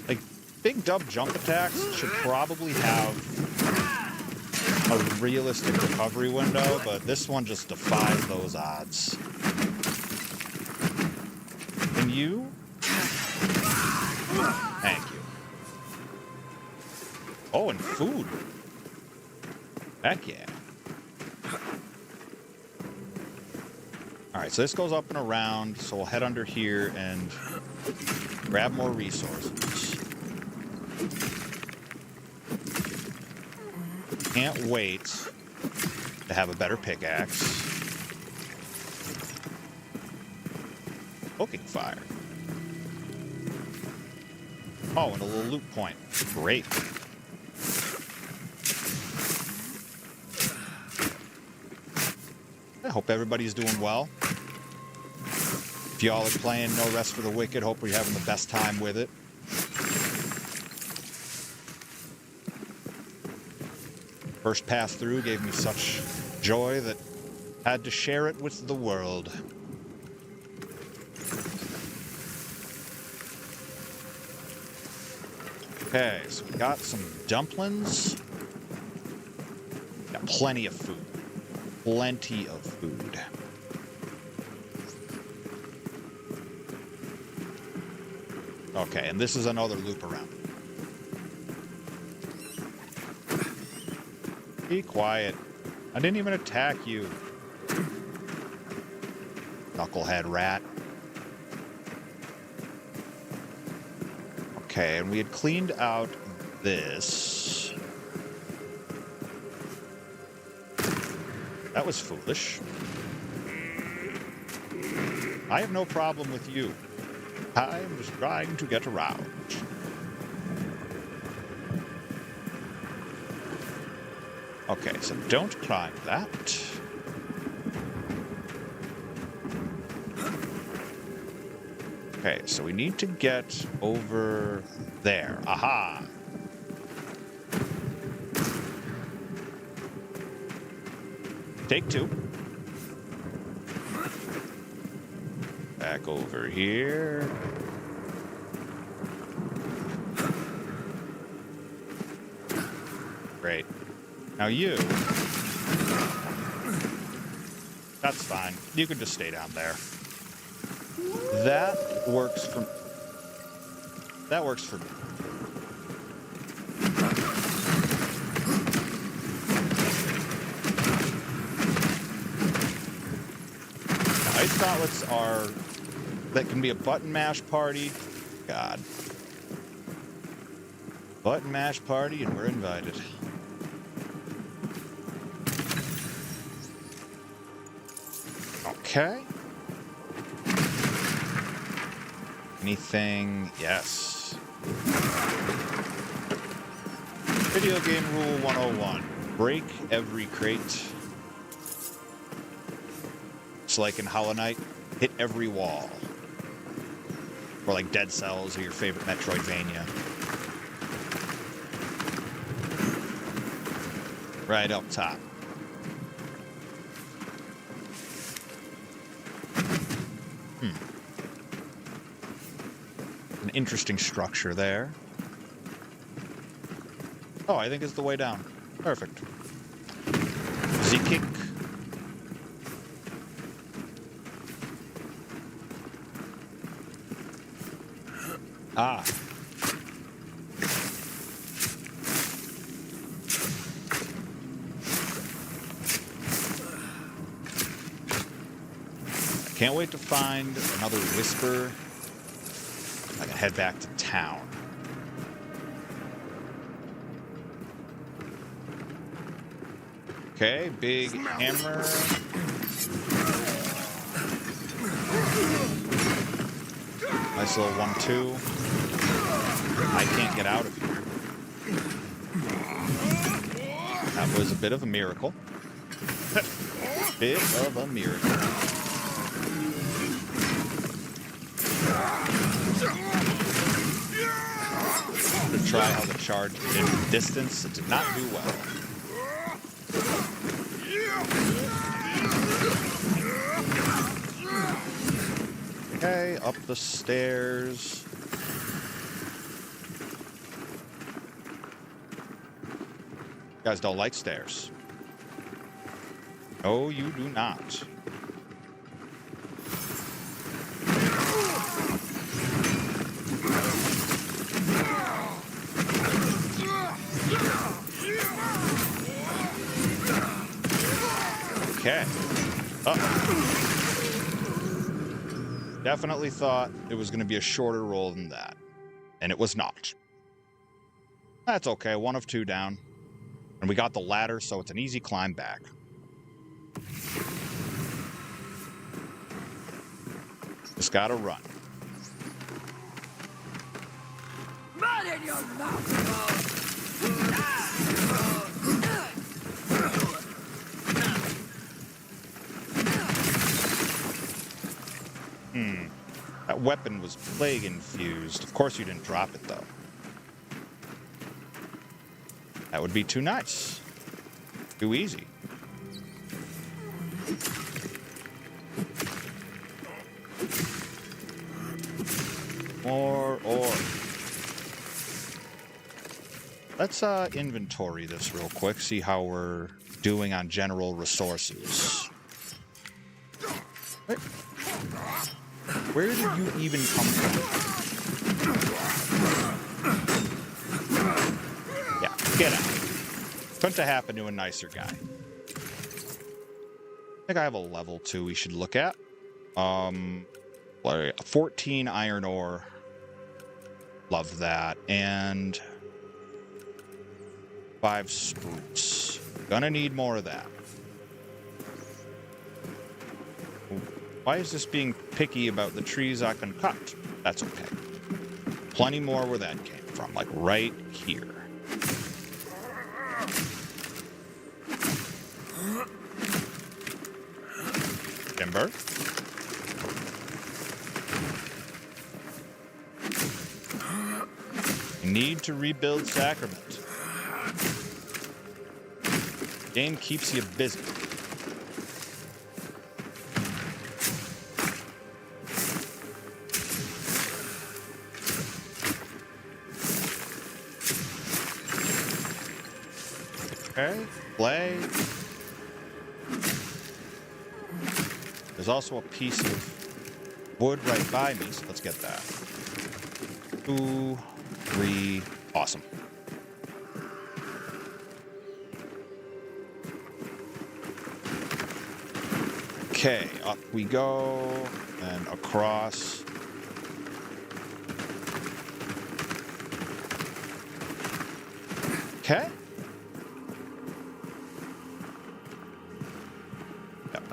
Like, big dub jump attacks should probably have a a realistic recovery window, but this one just defies those odds. And you? Thank you. Oh, and food. Heck yeah. Alright, so this goes up and around, so we'll head under here and grab more resources. Can't wait to have a better pickaxe. Poking fire. Oh, and a little loot point. Great. I hope everybody's doing well. If y'all are playing No Rest for the Wicked, hope you're having the best time with it. First pass through gave me such joy that I had to share it with the world. Okay, so we got some dumplings. Got plenty of food. Plenty of food. Okay, and this is another loop around. Be quiet. I didn't even attack you. Knucklehead rat. Okay, and we had cleaned out this. That was foolish. I have no problem with you. I'm just trying to get around. Okay, so don't climb that. Okay, so we need to get over there. Aha! Take two. Back over here. Great. Now you... That's fine. You can just stay down there. That works for... That works for me. Ice gauntlets are... That can be a button mash party. God. Button mash party and we're invited. Okay. Anything? Yes. Video game rule 101. Break every crate. It's like in Hollow Knight, hit every wall. Or like Dead Cells or your favorite Metroidvania. Right up top. An interesting structure there. Oh, I think it's the way down. Perfect. Z-kick. Ah. Can't wait to find another whisper. I can head back to town. Okay, big hammer. Nice little 1-2. I can't get out of here. That was a bit of a miracle. Bit of a miracle. To try how the charge did from distance, it did not do well. Okay, up the stairs. You guys don't like stairs. No, you do not. Okay. Definitely thought it was going to be a shorter roll than that. And it was not. That's okay. 1 of 2 down. And we got the ladder, so it's an easy climb back. Just gotta run. Mud in your mouth! That weapon was plague infused. Of course you didn't drop it, though. That would be too nice. Too easy. More ore. Let's inventory this real quick, see how we're doing on general resources. Where did you even come from? Yeah, get out. Couldn't have happened to a nicer guy. I think I have a level 2 we should look at. 14 iron ore. Love that. And 5 spruce. Gonna need more of that. Why is this being picky about the trees I can cut? That's okay. Plenty more where that came from, like right here. Timber. I need to rebuild Sacrament. Game keeps you busy. Okay, play. There's also a piece of wood right by me, so let's get that. 2, 3, awesome. Okay, up we go, and across. Okay.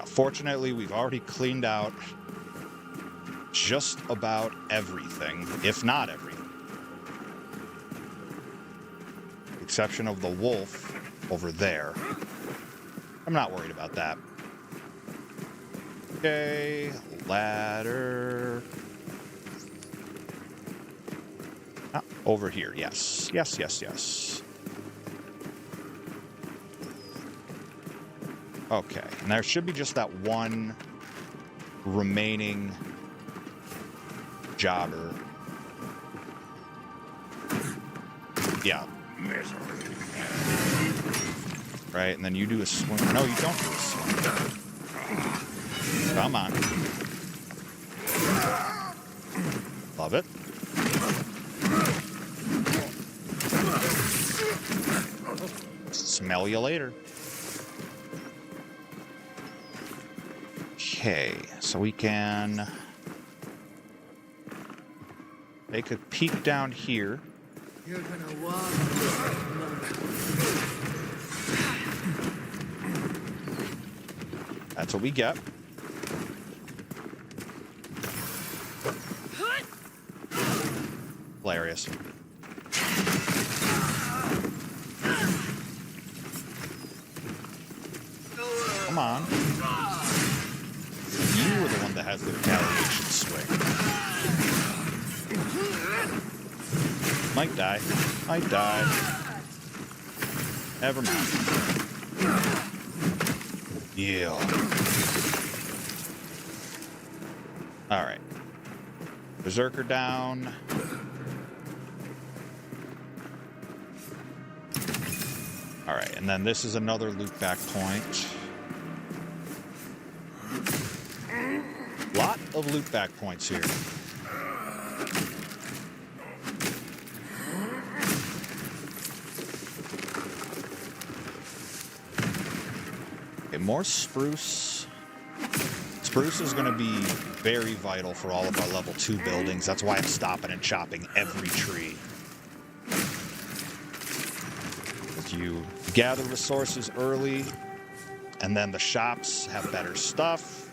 Fortunately, we've already cleaned out just about everything, if not everything. Exception of the wolf over there. I'm not worried about that. Okay, ladder. Ah, over here, yes. Yes, yes, yes. Okay, and there should be just that one remaining jobber. Yeah. Right, and then you do a swing. No, you don't do a swing. Come on. Love it. Smell you later. Okay, so we can take a peek down here. You're gonna walk. That's what we get. Hilarious. Come on. You were the one that has the retaliation swing. Might die. Might die. Never mind. Yeah. Alright. Berserker down. Alright, and then this is another loop back point. Lot of loot back points here. Okay, more spruce. Spruce is going to be very vital for all of our level 2 buildings. That's why I'm stopping and chopping every tree. As you gather resources early, and then the shops have better stuff,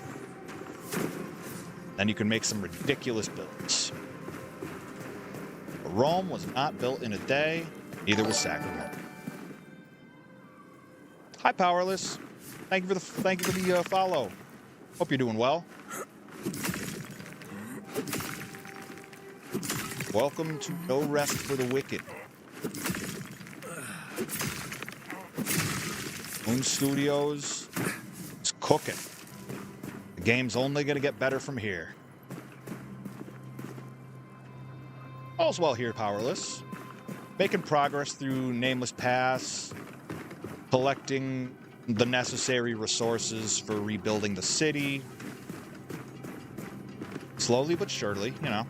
then you can make some ridiculous builds. But Rome was not built in a day, neither was Sacrament. Hi, Powerless. Thank you for the follow. Hope you're doing well. Welcome to No Rest for the Wicked. Moon Studios is cooking. The game's only going to get better from here. All's well here, Powerless. Making progress through Nameless Pass, collecting the necessary resources for rebuilding the city. Slowly but surely, you know.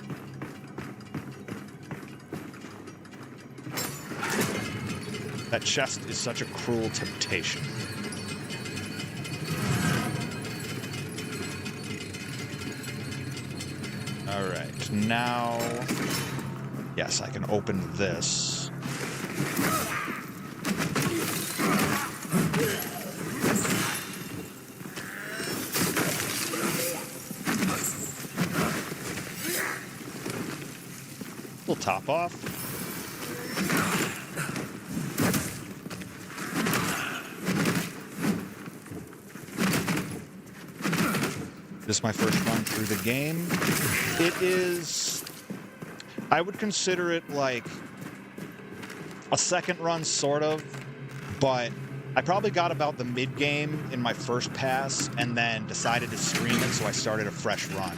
That chest is such a cruel temptation. All right, now... Yes, I can open this. Little top off. This is my first run through the game. It is... I would consider it like a second run, sort of, but I probably got about the mid-game in my first pass and then decided to stream it, so I started a fresh run.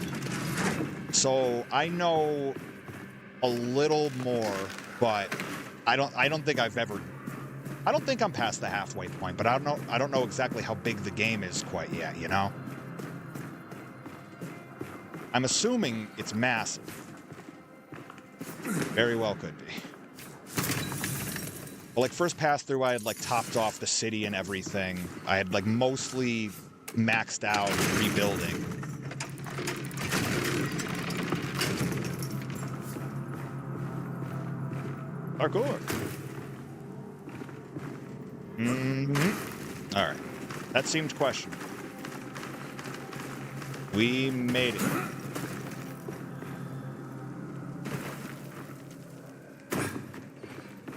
So I know a little more, but I don't think I've ever... I don't think I'm past the halfway point, but I don't know exactly how big the game is quite yet, you know? I'm assuming it's massive. Very well could be. Well, like, first pass through, I had, like, topped off the city and everything. I had, like, mostly maxed out rebuilding. Parkour. Mm-hmm. All right. That seemed questionable. We made it.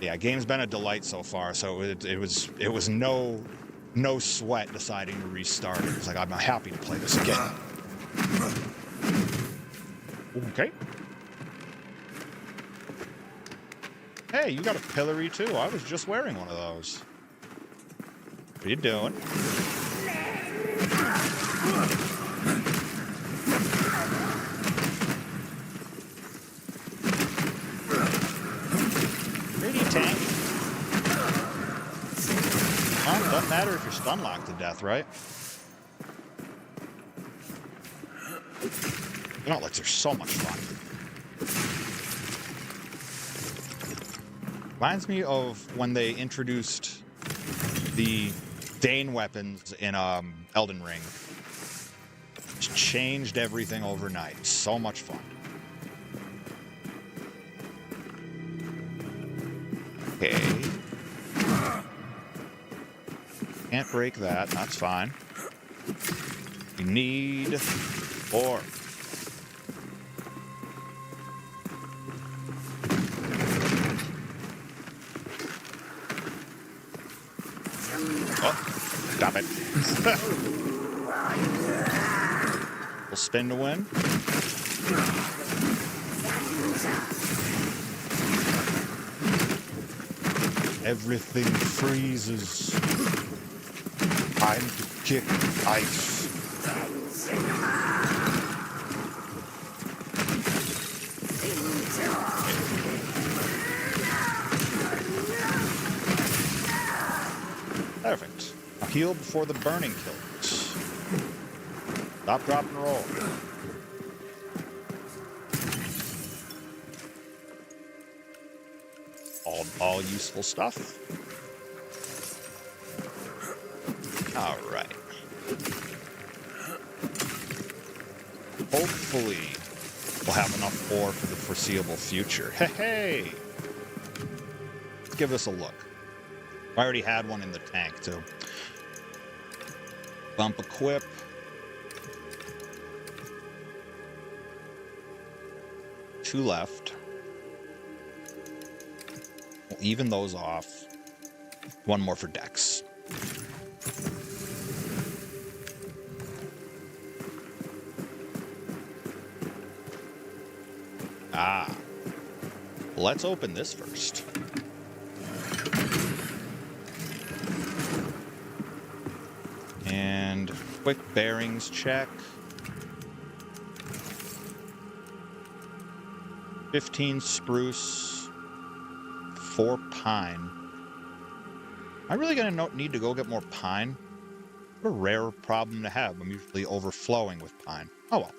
Yeah, game's been a delight so far. So it was no sweat deciding to restart. It was like, I'm happy to play this again. Okay. Hey, you got a pillory too. I was just wearing one of those. What are you doing? Tank. Well, it doesn't matter if you're stun locked to death, right? Gauntlets are so much fun. Reminds me of when they introduced the Dane weapons in Elden Ring. Just changed everything overnight. So much fun. Okay. Can't break that. That's fine. We need ore. Oh, stop it. We'll spin to win. Everything freezes. Time to kick ice. Perfect. Now heal before the burning kills. Stop, drop, and roll. All useful stuff. All right. Hopefully, we'll have enough ore for the foreseeable future. Hey! Let's give this a look. I already had one in the tank, too. Bump equip. Two left. We'll even those off. One more for Dex. Ah. Let's open this first. And quick bearings check. 15 spruce, 4 pine. I'm really gonna need to go get more pine. What a rare problem to have. I'm usually overflowing with pine. Oh well.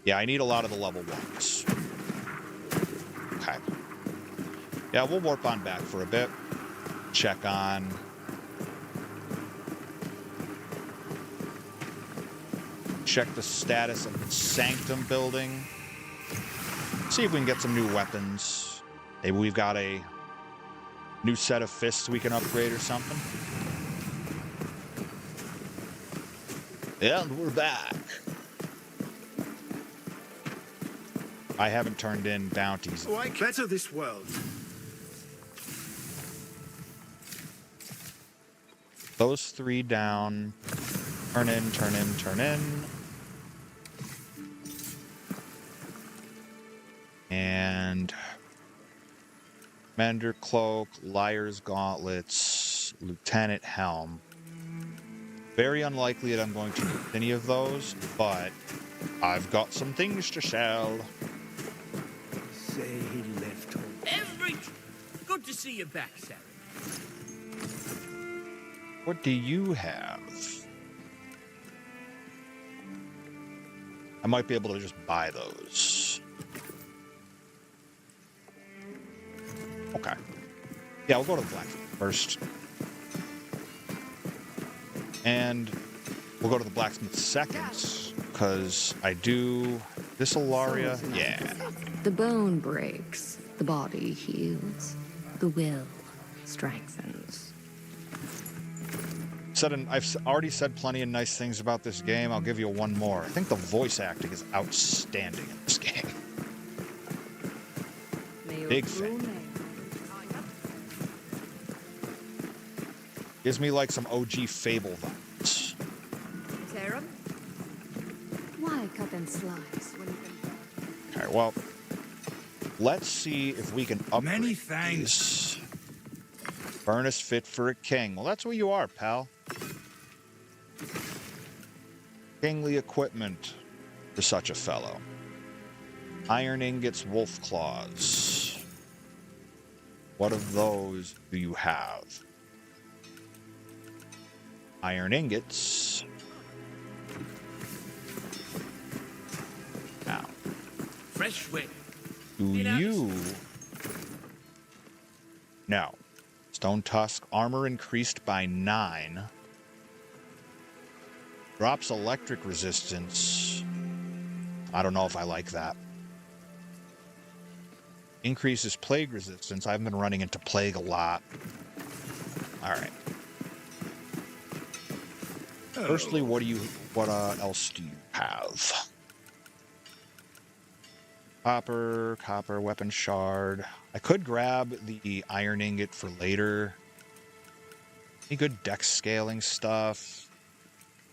Yeah, I need a lot of the level 1s. Okay. Yeah, we'll warp on back for a bit. Check on... Check the status of the Sanctum building. See if we can get some new weapons. Maybe we've got a new set of fists we can upgrade or something. And we're back. I haven't turned in bounties. Why better this world? Those 3 down. Turn in, turn in, turn in. And Commander Cloak, Liar's Gauntlets, Lieutenant Helm. Very unlikely that I'm going to need any of those, but I've got some things to sell. Say he left home. Good to see you back, Sarah. What do you have? I might be able to just buy those. Okay. Yeah, we'll go to the blacksmith first. And we'll go to the blacksmith second, because I do... This Ilaria, yeah. The bone breaks, the body heals, the will strengthens. I've already said plenty of nice things about this game. I'll give you one more. I think the voice acting is outstanding in this game. Big fan. Gives me like some OG Fable vibes. Sarah? Why cut and slice when you can... Alright, well, let's see if we can upgrade Many thanks. these. Furnace fit for a king. Well, that's what you are, pal. Kingly equipment for such a fellow. Iron ingots, wolf claws. What of those do you have? Iron ingots. Now, Fresh wind. do you... No. Stone Tusk, armor increased by 9. Drops electric resistance. I don't know if I like that. Increases plague resistance. I've been running into plague a lot. Alright. Firstly, what else do you have? Copper, weapon shard. I could grab the iron ingot for later. Any good dex scaling stuff?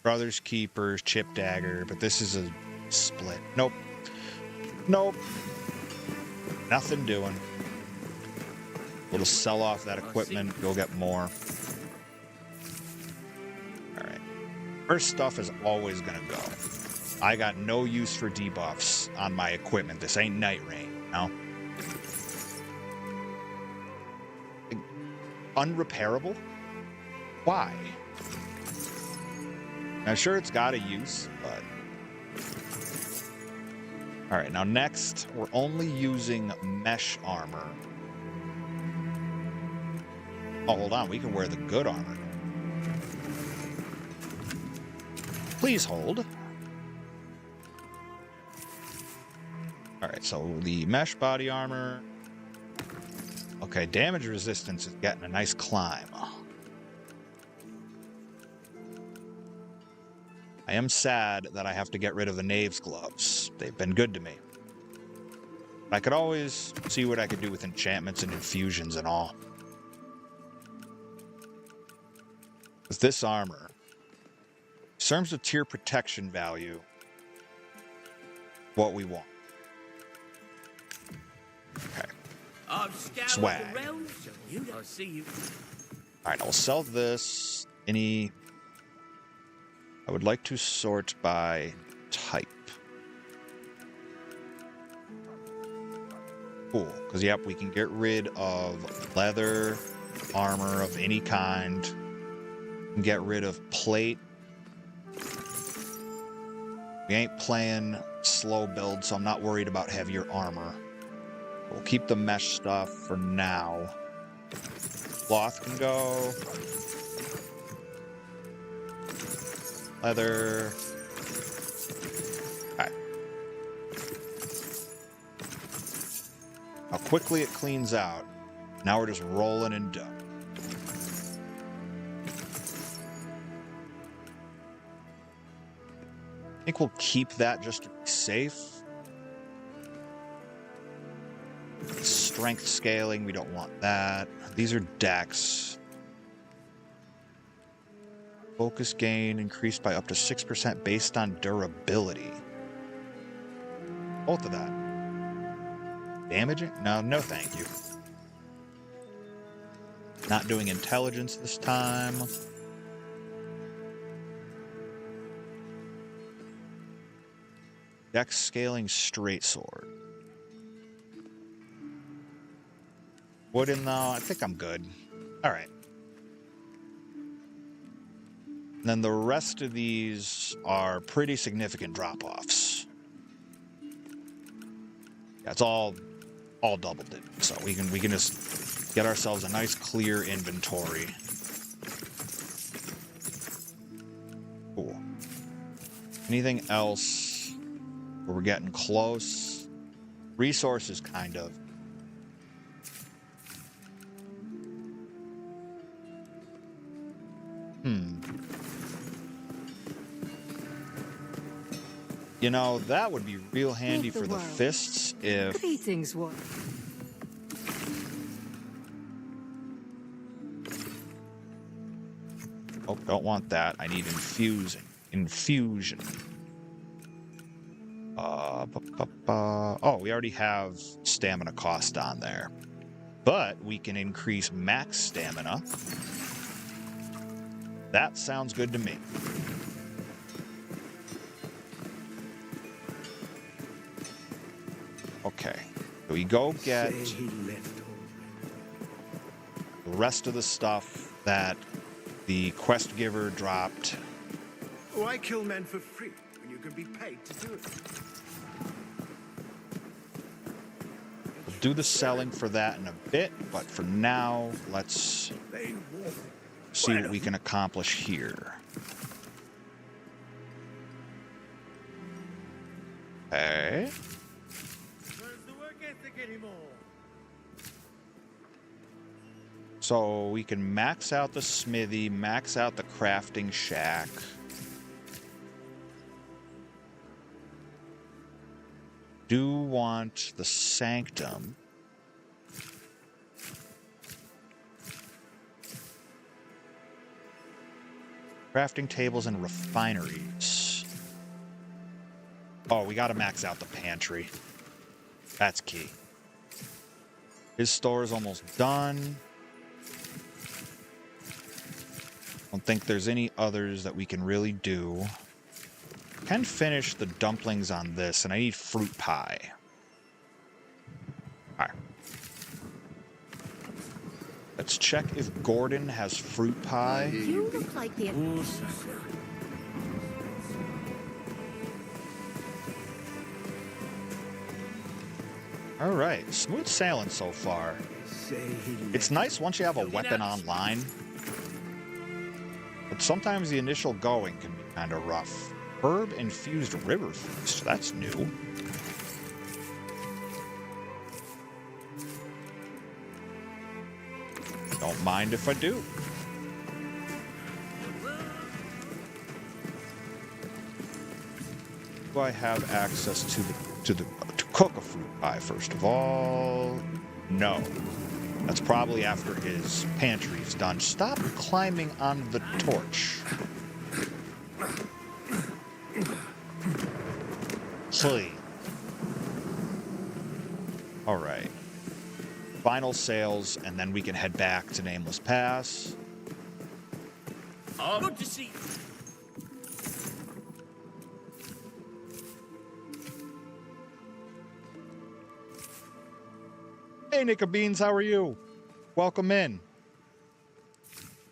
Brothers Keepers, chip dagger, but this is a split. Nope. Nothing doing. We'll sell off that equipment, go get more. Alright. First stuff is always gonna go. I got no use for debuffs on my equipment. This ain't Night Rain, you know? Unrepairable? Why? I'm sure it's got a use, but... Alright, now next, we're only using mesh armor. Oh, hold on. We can wear the good armor. Please hold. All right, so the mesh body armor. Okay, damage resistance is getting a nice climb. I am sad that I have to get rid of the knave's gloves. They've been good to me. I could always see what I could do with enchantments and infusions and all. With this armor, in terms of tier protection value, what we want. Okay. I've scoured Swag. the realms, so I'll see you. All right, I'll sell this. I would like to sort by type. Cool, because yep, we can get rid of leather, armor of any kind. We can get rid of plate. We ain't playing slow build, so I'm not worried about heavier armor. We'll keep the mesh stuff for now. Cloth can go. Leather. Okay. How quickly it cleans out. Now we're just rolling in dough. I think we'll keep that just to be safe. Strength scaling, we don't want that. These are dex. Focus gain increased by up to 6% based on durability. Both of that. Damaging? No, no thank you. Not doing intelligence this time. Dex scaling straight sword. Wooden though, I think I'm good. All right. And then the rest of these are pretty significant drop-offs. Yeah, it's all doubled it, so we can just get ourselves a nice clear inventory. Cool. Anything else where we're getting close? Resources, kind of. You know, that would be real handy for the fists if... Greetings, what? Oh, don't want that. I need infusion. Oh, we already have stamina cost on there. But we can increase max stamina. That sounds good to me. Okay. So we go get the rest of the stuff that the quest giver dropped. Why kill men for free when you can be paid to do it? We'll do the selling for that in a bit, but for now, let's see what we can accomplish here. Okay. So we can max out the smithy, max out the crafting shack. Do want the sanctum. Crafting tables and refineries. Oh, we gotta max out the pantry. That's key. His store is almost done. Don't think there's any others that we can really do. Can finish the dumplings on this, and I need fruit pie. All right. Let's check if Gordon has fruit pie. You look like the... Oh, Sacra. All right, smooth sailing so far. say he It's nice once you have a weapon online, but sometimes the initial going can be kind of rough. Herb-infused river feast, that's new. Don't mind if I do. Do I have access to cook a fruit pie, first of all? No. That's probably after his pantry is done. Stop climbing on the torch. Please. All right. Final sales, and then we can head back to Nameless Pass. Good to see you. Hey, Nika Beans, how are you? Welcome in.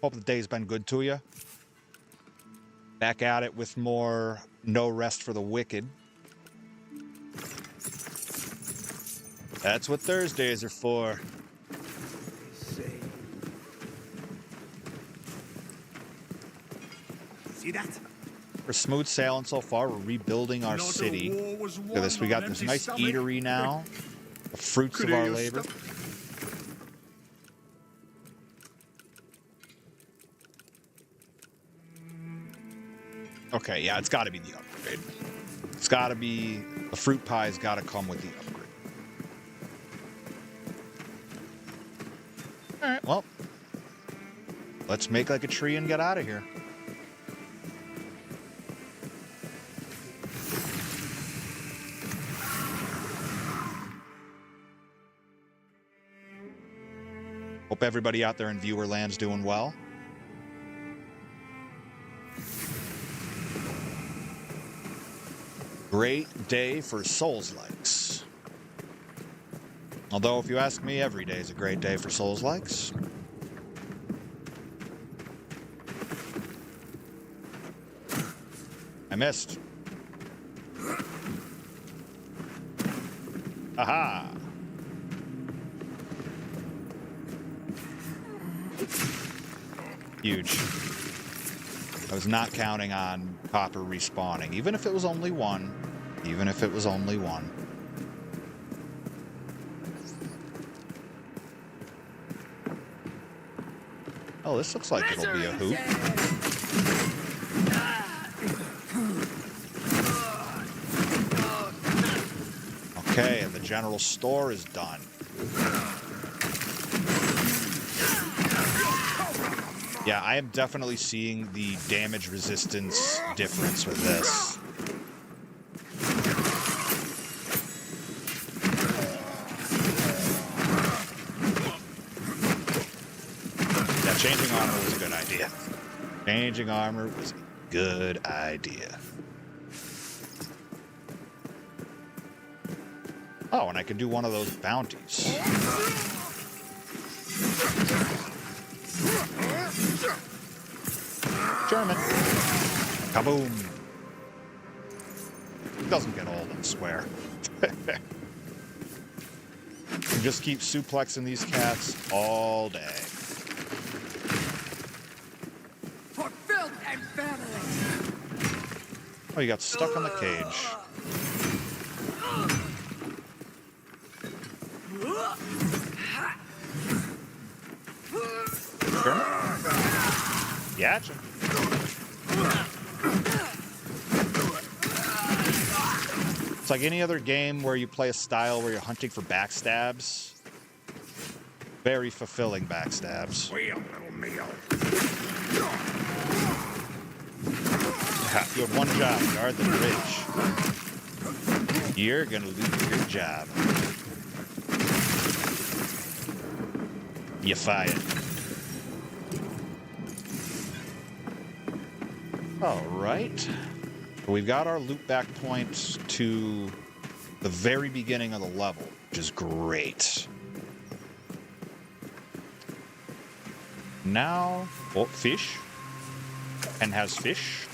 Hope the day's been good to you. Back at it with more No Rest for the Wicked. That's what Thursdays are for. say. See that? We're smooth sailing so far. We're rebuilding our city. Look at this. We got this nice eatery now. The fruits of our labor. Okay, yeah, it's got to be the upgrade. It's got to be... The fruit pie's got to come with the upgrade. Alright, well. Let's make like a tree and get out of here. Hope everybody out there in viewer land's doing well. Great day for Soulslikes. Although, if you ask me, every day is a great day for Soulslikes. I missed. Aha! Huge. I was not counting on copper respawning, even if it was only one. Even if it was only one. Oh, this looks like it'll be a hoop. Okay, and the general store is done. Yeah, I am definitely seeing the damage resistance difference with this. Yeah, changing armor was a good idea. Changing armor was a good idea. Oh, and I can do one of those bounties. German. Kaboom. It doesn't get old, I swear. You just keep suplexing these cats all day. For filth and family. Oh, you got stuck on the cage. German? Gotcha. It's like any other game where you play a style where you're hunting for backstabs. Very fulfilling backstabs. Wheel, little meal. Yeah, you have one job, guard the bridge. You're gonna lose your job. You fired. All right. We've got our loop back points to the very beginning of the level, which is great. Now, oh, fish. And has fish.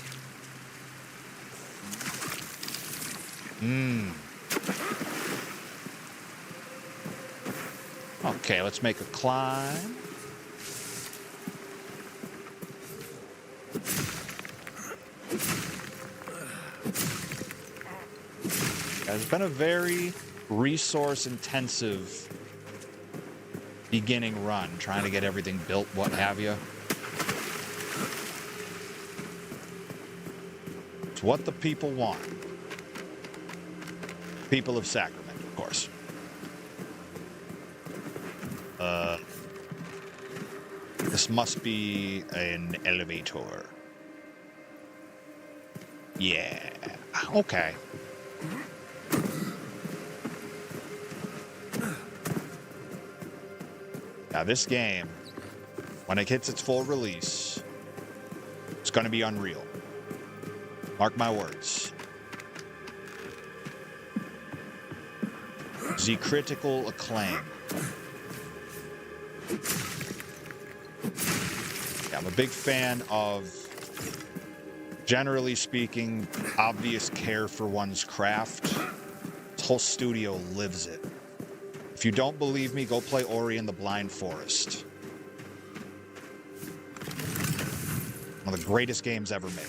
Oh, Okay, let's make a climb. It's been a very resource-intensive beginning run, trying to get everything built, what have you. It's what the people want. People of Sacrament, of course. This must be an elevator. Yeah. Okay. Now this game, when it hits its full release, it's going to be unreal. Mark my words. The critical acclaim. Yeah, I'm a big fan of, generally speaking, obvious care for one's craft. This whole studio lives it. If you don't believe me, go play Ori and the Blind Forest. One of the greatest games ever made.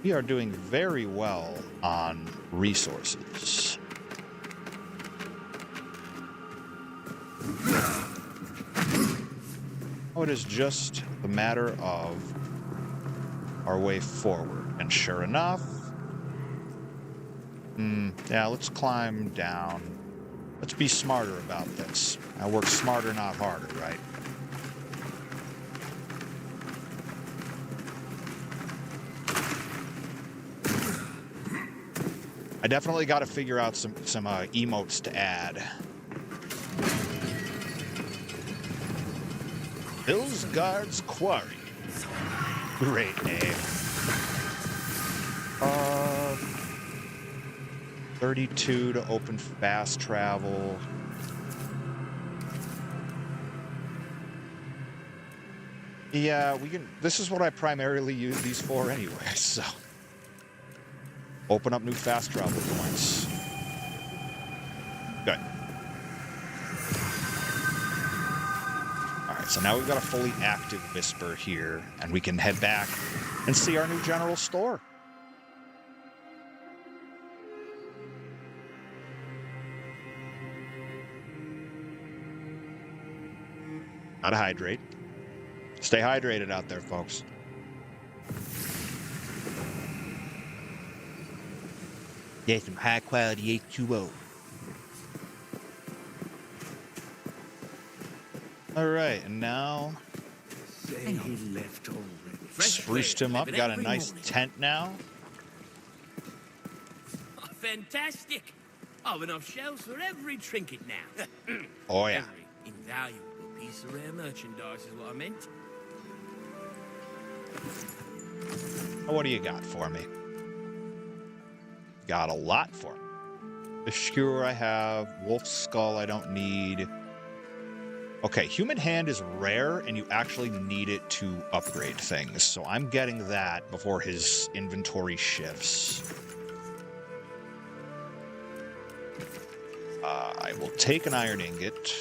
We are doing very well on resources. Oh, it is just a matter of our way forward. And sure enough, yeah, let's climb down. Let's be smarter about this. I work smarter, not harder, right? I definitely got to figure out some emotes to add. Hillsguard's Quarry. Great name. 32 to open fast travel. Yeah, we can. This is what I primarily use these for anyway, so. Open up new fast travel points. Good. Alright, so now we've got a fully active Whisper here, and we can head back and see our new general store. Gotta hydrate. Stay hydrated out there, folks. Yeah, some high quality H2O. Alright, and now Say he left already. spruced him up. Got a nice tent now. Oh, fantastic! I've enough shelves for every trinket now. Oh yeah. Every invaluable piece of rare merchandise is what I meant. What do you got for me? Got a lot for me. The skewer I have. Wolf skull I don't need. Okay, human hand is rare, and you actually need it to upgrade things. So I'm getting that before his inventory shifts. I will take an iron ingot.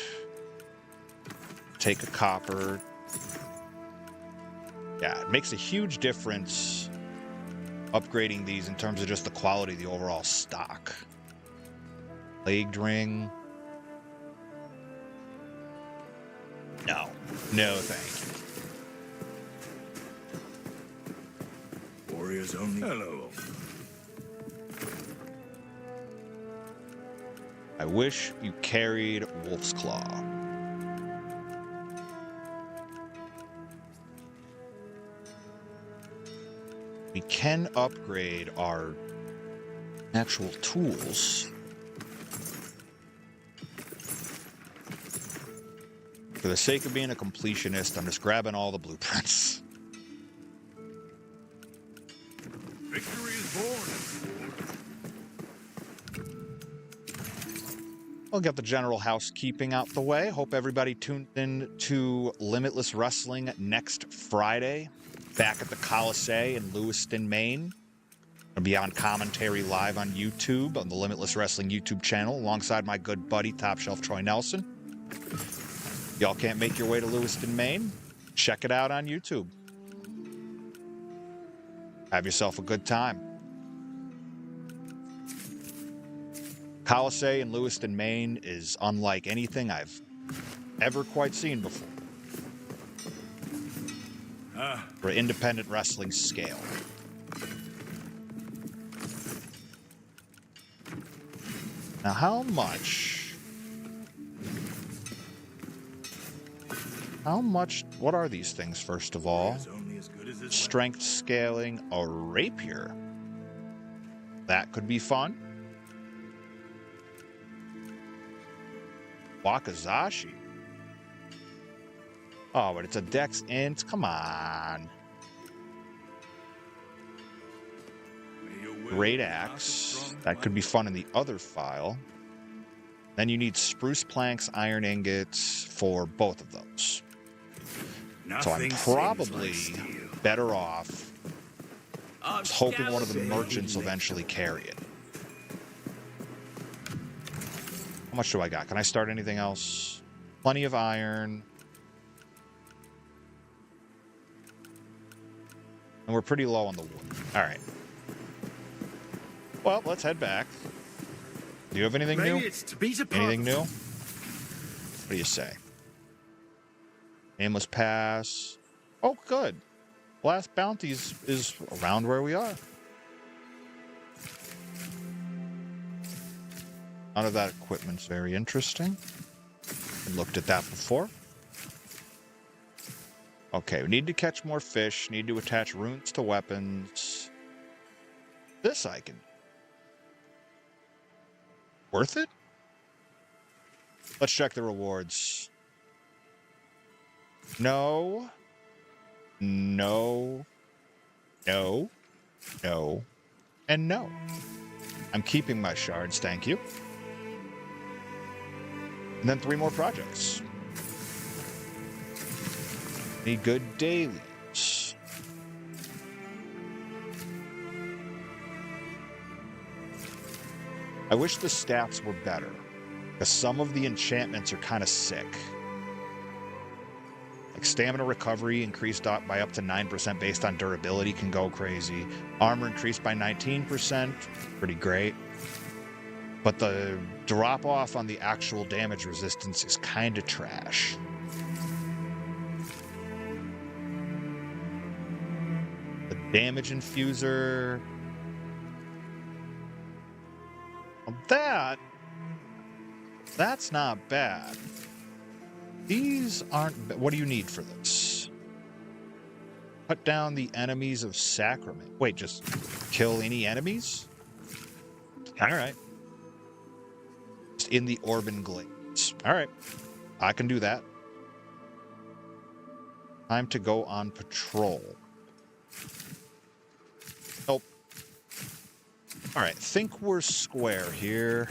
Take a copper. Yeah, it makes a huge difference upgrading these in terms of just the quality of the overall stock. Plagued ring. No. No, thank you. Warriors only. Hello. I wish you carried Wolf's Claw. We can upgrade our actual tools. For the sake of being a completionist, I'm just grabbing all the blueprints. Victory is born. I'll get the general housekeeping out the way. Hope everybody tuned in to Limitless Wrestling next Friday, back at the Colisee in Lewiston, Maine. I'll be on commentary live on YouTube, on the Limitless Wrestling YouTube channel, alongside my good buddy, Top Shelf Troy Nelson. Y'all can't make your way to Lewiston, Maine? Check it out on YouTube. Have yourself a good time. Colosseum in Lewiston, Maine is unlike anything I've ever quite seen before. For independent wrestling scale. Now, how much, what are these things, first of all? Strength scaling, a rapier. That could be fun. Wakizashi. Oh, but it's a dex int. Come on. Great axe. That could be fun in the other file. Then you need spruce planks, iron ingots for both of those. So I'm probably better off just hoping one of the merchants will eventually carry it. How much do I got? Can I start anything else? Plenty of iron. And we're pretty low on the wood. All right. Well, let's head back. Do you have anything new? Anything new? What do you say? Nameless Pass. Oh, good. Last Bounties is around where we are. None of that equipment's very interesting. I looked at that before. Okay, we need to catch more fish. Need to attach runes to weapons. This I can. Worth it? Let's check the rewards. No. No. No. No. And no. I'm keeping my shards, thank you. And then 3 more projects. Need good dailies. I wish the stats were better, because some of the enchantments are kind of sick. Like stamina recovery increased by up to 9% based on durability can go crazy. Armor increased by 19%, pretty great. But the drop off on the actual damage resistance is kind of trash. The damage infuser. Well, that's not bad. These aren't. What do you need for this? Cut down the enemies of Sacrament. Wait, just kill any enemies? All right. Just in the Orban Glades. All right. I can do that. Time to go on patrol. Nope. All right. Think we're square here.